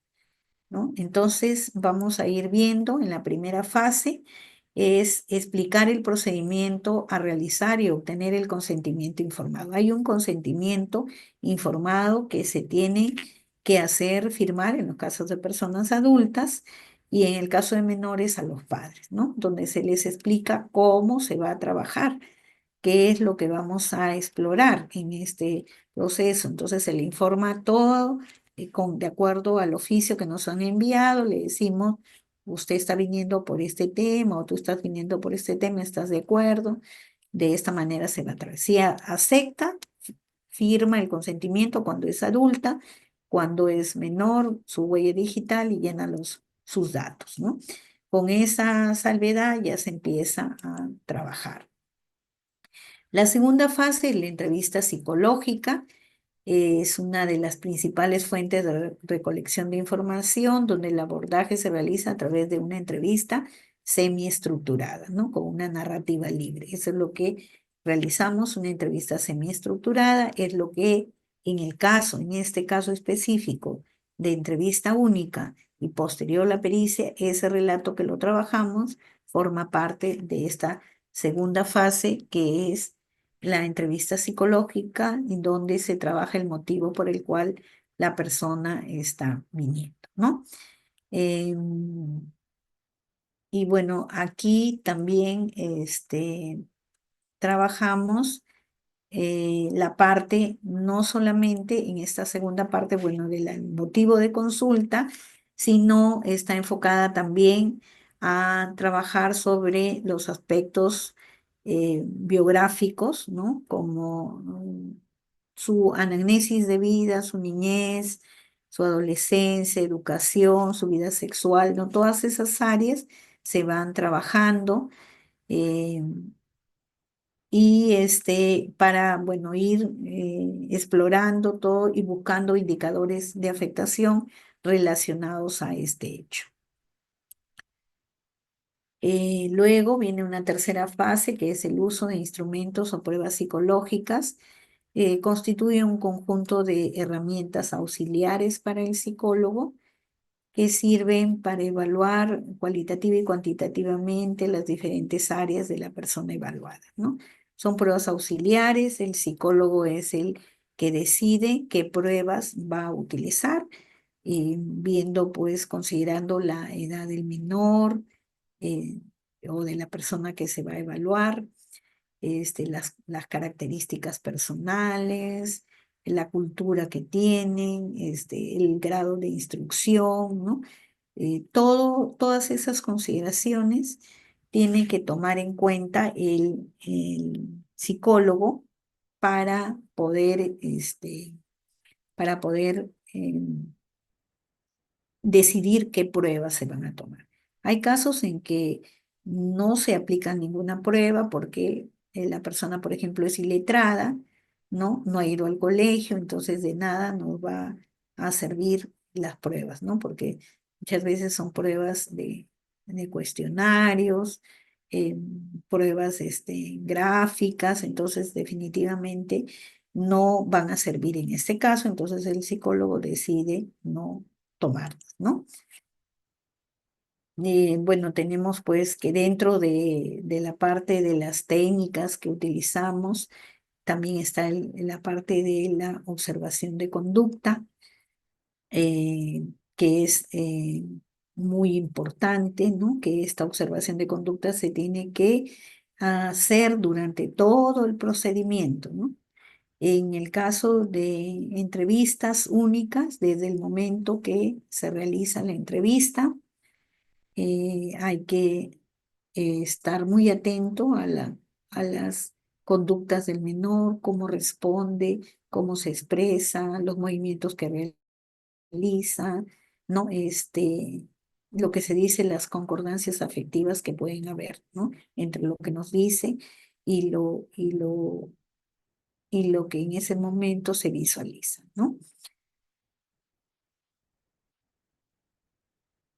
¿no? Entonces, vamos a ir viendo en la primera fase, es explicar el procedimiento a realizar y obtener el consentimiento informado. Hay un consentimiento informado que se tiene que hacer firmar en los casos de personas adultas y en el caso de menores a los padres, ¿no? Donde se les explica cómo se va a trabajar, qué es lo que vamos a explorar en este proceso. Entonces se le informa todo de acuerdo al oficio que nos han enviado, le decimos, usted está viniendo por este tema o tú estás viniendo por este tema, ¿estás de acuerdo? De esta manera se va a trabajar. Si acepta, firma el consentimiento cuando es adulta, cuando es menor, su huella digital y llena sus datos, ¿no? Con esa salvedad ya se empieza a trabajar. La segunda fase es la entrevista psicológica. Es una de las principales fuentes de recolección de información, donde el abordaje se realiza a través de una entrevista semiestructurada, ¿no? Con una narrativa libre. Eso es lo que realizamos, una entrevista semiestructurada, es lo que en este caso específico de entrevista única y posterior a la pericia, ese relato que lo trabajamos forma parte de esta segunda fase, que es la entrevista psicológica, en donde se trabaja el motivo por el cual la persona está viniendo, ¿no? Em, y bueno, aquí también trabajamos la parte, no solamente en esta segunda parte, bueno, del motivo de consulta, sino está enfocada también a trabajar sobre los aspectos biográficos, ¿no? Como su anamnesis de vida, su niñez, su adolescencia, educación, su vida sexual, ¿no? Todas esas áreas se van trabajando. eh, y para, bueno, ir explorando todo y buscando indicadores de afectación relacionados a este hecho. Luego viene una tercera fase, que es el uso de instrumentos o pruebas psicológicas. Constituye un conjunto de herramientas auxiliares para el psicólogo que sirven para evaluar cualitativa y cuantitativamente las diferentes áreas de la persona evaluada, ¿no? Son pruebas auxiliares, el psicólogo es el que decide qué pruebas va a utilizar, viendo, pues, considerando la edad del menor eh, o de la persona que se va a evaluar, las características personales, la cultura que tienen, el grado de instrucción, ¿no? Todas esas consideraciones tiene que tomar en cuenta el psicólogo para poder, para poder decidir qué pruebas se van a tomar. Hay casos en que no se aplica ninguna prueba porque la persona, por ejemplo, es iletrada, ¿no? No ha ido al colegio, entonces de nada nos va a servir las pruebas, ¿no? Porque muchas veces son pruebas de cuestionarios, eh, pruebas gráficas, entonces definitivamente no van a servir en este caso, entonces el psicólogo decide no tomarlas, ¿no? Bueno, tenemos pues que dentro de la parte de las técnicas que utilizamos, también está la parte de la observación de conducta, que es muy importante, ¿no? Que esta observación de conducta se tiene que hacer durante todo el procedimiento, ¿no? En el caso de entrevistas únicas, desde el momento que se realiza la entrevista, hay que estar muy atento a las conductas del menor, cómo responde, cómo se expresa, los movimientos que realiza, ¿no? Lo que se dice, las concordancias afectivas que pueden haber, ¿no? Entre lo que nos dice y lo que en ese momento se visualiza, ¿no?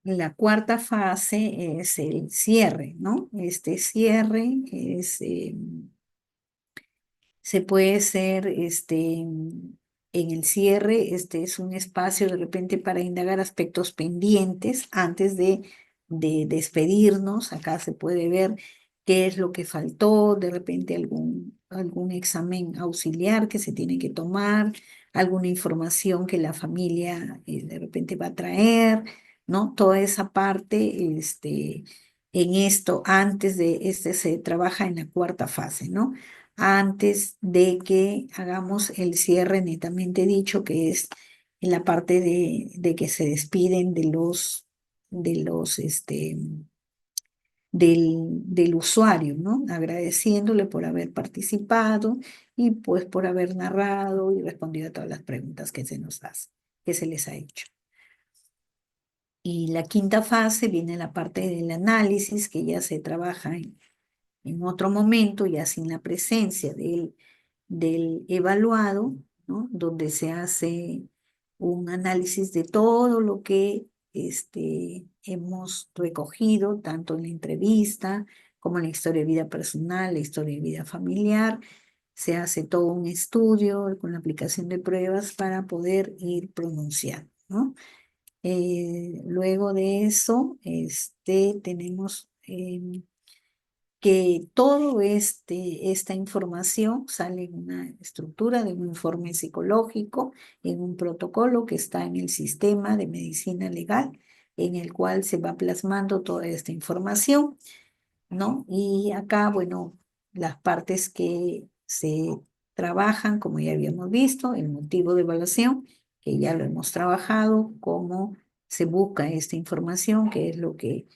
La cuarta fase es el cierre, ¿no? Este cierre es, se puede ser, en el cierre, este es un espacio de repente para indagar aspectos pendientes antes de despedirnos. Acá se puede ver qué es lo que faltó, de repente algún examen auxiliar que se tiene que tomar, alguna información que la familia de repente va a traer, ¿no? Toda esa parte, en esto, antes de se trabaja en la cuarta fase, ¿no? Antes de que hagamos el cierre netamente dicho, que es en la parte de que se despiden del usuario, ¿no? Agradeciéndole por haber participado y pues por haber narrado y respondido a todas las preguntas que que se les ha hecho. Y la quinta fase viene la parte del análisis, que ya se trabaja en otro momento, ya sin la presencia del evaluado, ¿no? Donde se hace un análisis de todo lo que hemos recogido, tanto en la entrevista como en la historia de vida personal, la historia de vida familiar. Se hace todo un estudio con la aplicación de pruebas para poder ir pronunciando, ¿no? Luego de eso, tenemos que esta información sale en una estructura de un informe psicológico, en un protocolo que está en el sistema de medicina legal, en el cual se va plasmando toda esta información, ¿no? Y acá, bueno, las partes que se trabajan, como ya habíamos visto, el motivo de evaluación, que ya lo hemos trabajado, cómo se busca esta información, que es lo que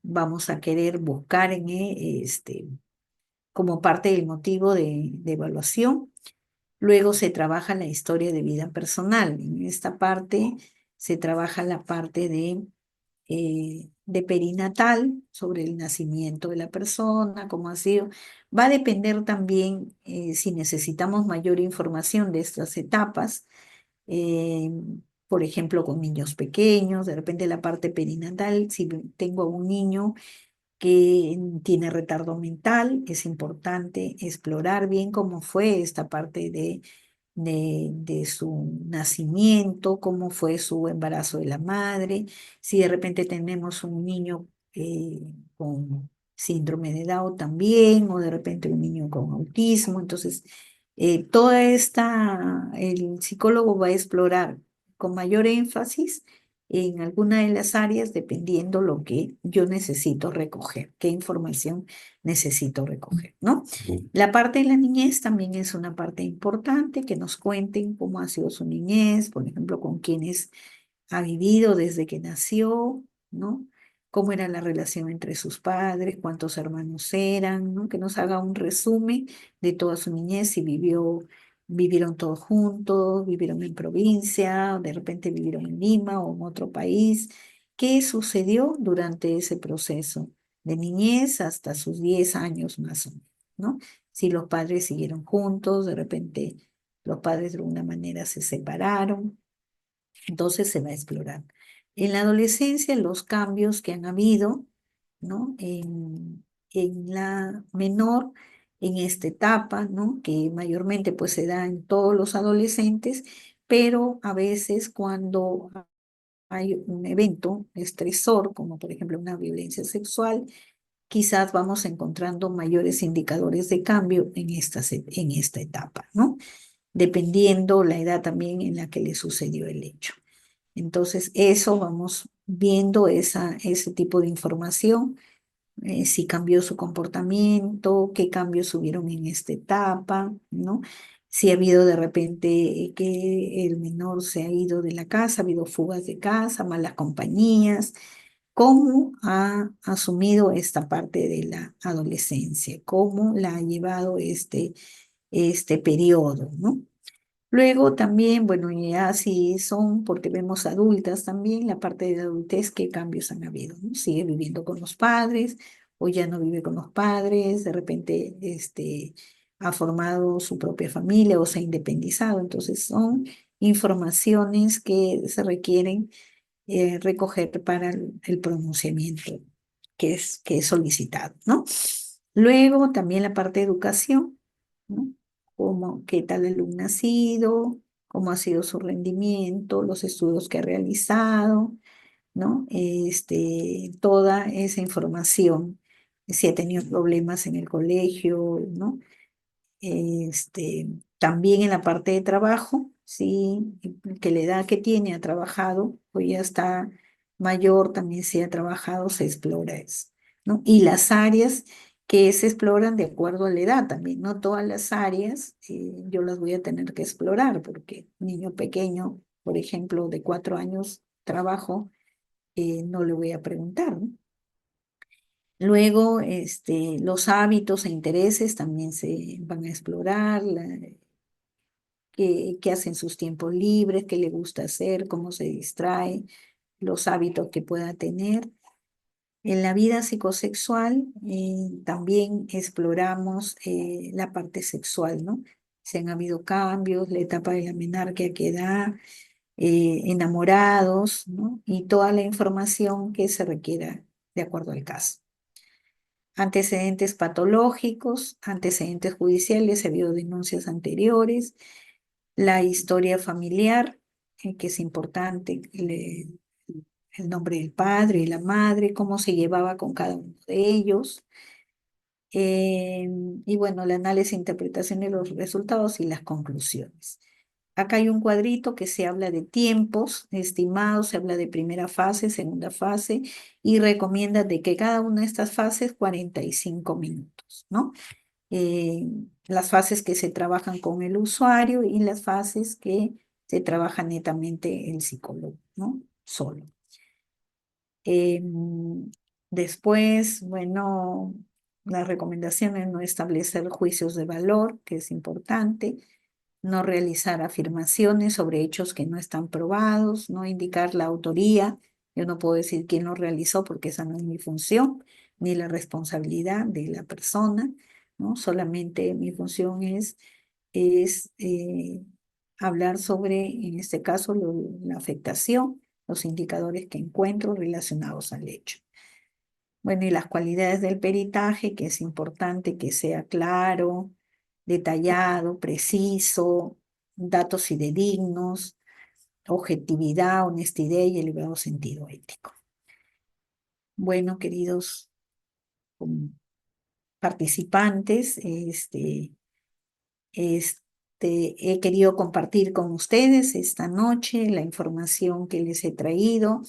vamos a querer buscar como parte del motivo de evaluación. Luego se trabaja la historia de vida personal. En esta parte se trabaja la parte de perinatal, sobre el nacimiento de la persona, cómo ha sido. Va a depender también si necesitamos mayor información de estas etapas, eh, por ejemplo, con niños pequeños, de repente la parte perinatal, si tengo a un niño que tiene retardo mental, es importante explorar bien cómo fue esta parte de su nacimiento, cómo fue su embarazo de la madre, si de repente tenemos un niño con síndrome de Down también, o de repente un niño con autismo. Entonces, el psicólogo va a explorar con mayor énfasis en alguna de las áreas, dependiendo lo que yo necesito recoger, qué información necesito recoger, ¿no? La parte de la niñez también es una parte importante, que nos cuenten cómo ha sido su niñez, por ejemplo, con quiénes ha vivido desde que nació, ¿no? Cómo era la relación entre sus padres, cuántos hermanos eran, ¿no? Que nos haga un resumen de toda su niñez, si vivieron todos juntos, vivieron en provincia, de repente vivieron en Lima o en otro país. ¿Qué sucedió durante ese proceso de niñez hasta sus 10 años más o menos, ¿no? Si los padres siguieron juntos, de repente los padres de alguna manera se separaron, entonces se va a explorar. En la adolescencia, los cambios que han habido, ¿no? En la menor, en esta etapa, ¿no? Que mayormente pues se da en todos los adolescentes, pero a veces cuando hay un evento estresor, como por ejemplo una violencia sexual, quizás vamos encontrando mayores indicadores de cambio en esta etapa, ¿no? Dependiendo la edad también en la que le sucedió el hecho. Entonces, eso vamos viendo ese tipo de información, si cambió su comportamiento, qué cambios hubieron en esta etapa, ¿no? Si ha habido de repente que el menor se ha ido de la casa, ha habido fugas de casa, malas compañías, cómo ha asumido esta parte de la adolescencia, cómo la ha llevado este periodo, ¿no? Luego también, bueno, ya si son, porque vemos adultas también, la parte de la adultez, qué cambios han habido, ¿no? Sigue viviendo con los padres o ya no vive con los padres, de repente ha formado su propia familia o se ha independizado. Entonces son informaciones que se requieren recoger para el pronunciamiento que es solicitado, ¿no? Luego también la parte de educación, ¿no? Qué tal alumno ha sido, cómo ha sido su rendimiento, los estudios que ha realizado, ¿no? Toda esa información, si ha tenido problemas en el colegio, ¿no? También en la parte de trabajo, sí, que la edad que tiene ha trabajado, o ya está mayor, también si ha trabajado, se explora eso, ¿no? Y las áreas que se exploran de acuerdo a la edad también, no todas las áreas yo las voy a tener que explorar, porque niño pequeño, por ejemplo, de 4 años, trabajo, no le voy a preguntar, ¿no? Luego, los hábitos e intereses también se van a explorar, qué hace en sus tiempos libres, qué le gusta hacer, cómo se distrae, los hábitos que pueda tener. En la vida psicosexual también exploramos la parte sexual, ¿no? Si han habido cambios, la etapa de la menarquia, a qué edad, enamorados, ¿no? Y toda la información que se requiera de acuerdo al caso. Antecedentes patológicos, antecedentes judiciales, si ha habido denuncias anteriores, la historia familiar, que es importante, el nombre del padre y la madre, cómo se llevaba con cada uno de ellos, Eh, y bueno, el análisis e interpretación de los resultados y las conclusiones. Acá hay un cuadrito que se habla de tiempos estimados, se habla de primera fase, segunda fase y recomienda de que cada una de estas fases 45 minutos, ¿no? Eh, las fases que se trabajan con el usuario y las fases que se trabaja netamente el psicólogo, ¿no? Solo. Después, bueno, las recomendaciones: no establecer juicios de valor, que es importante, no realizar afirmaciones sobre hechos que no están probados, no indicar la autoría. Yo no puedo decir quién lo realizó porque esa no es mi función, ni la responsabilidad de la persona, ¿no? Solamente mi función es hablar sobre, en este caso, la afectación, los indicadores que encuentro relacionados al hecho. Bueno, y las cualidades del peritaje, que es importante que sea claro, detallado, preciso, datos fidedignos, objetividad, honestidad y elevado sentido ético. Bueno, queridos participantes, he querido compartir con ustedes esta noche la información que les he traído.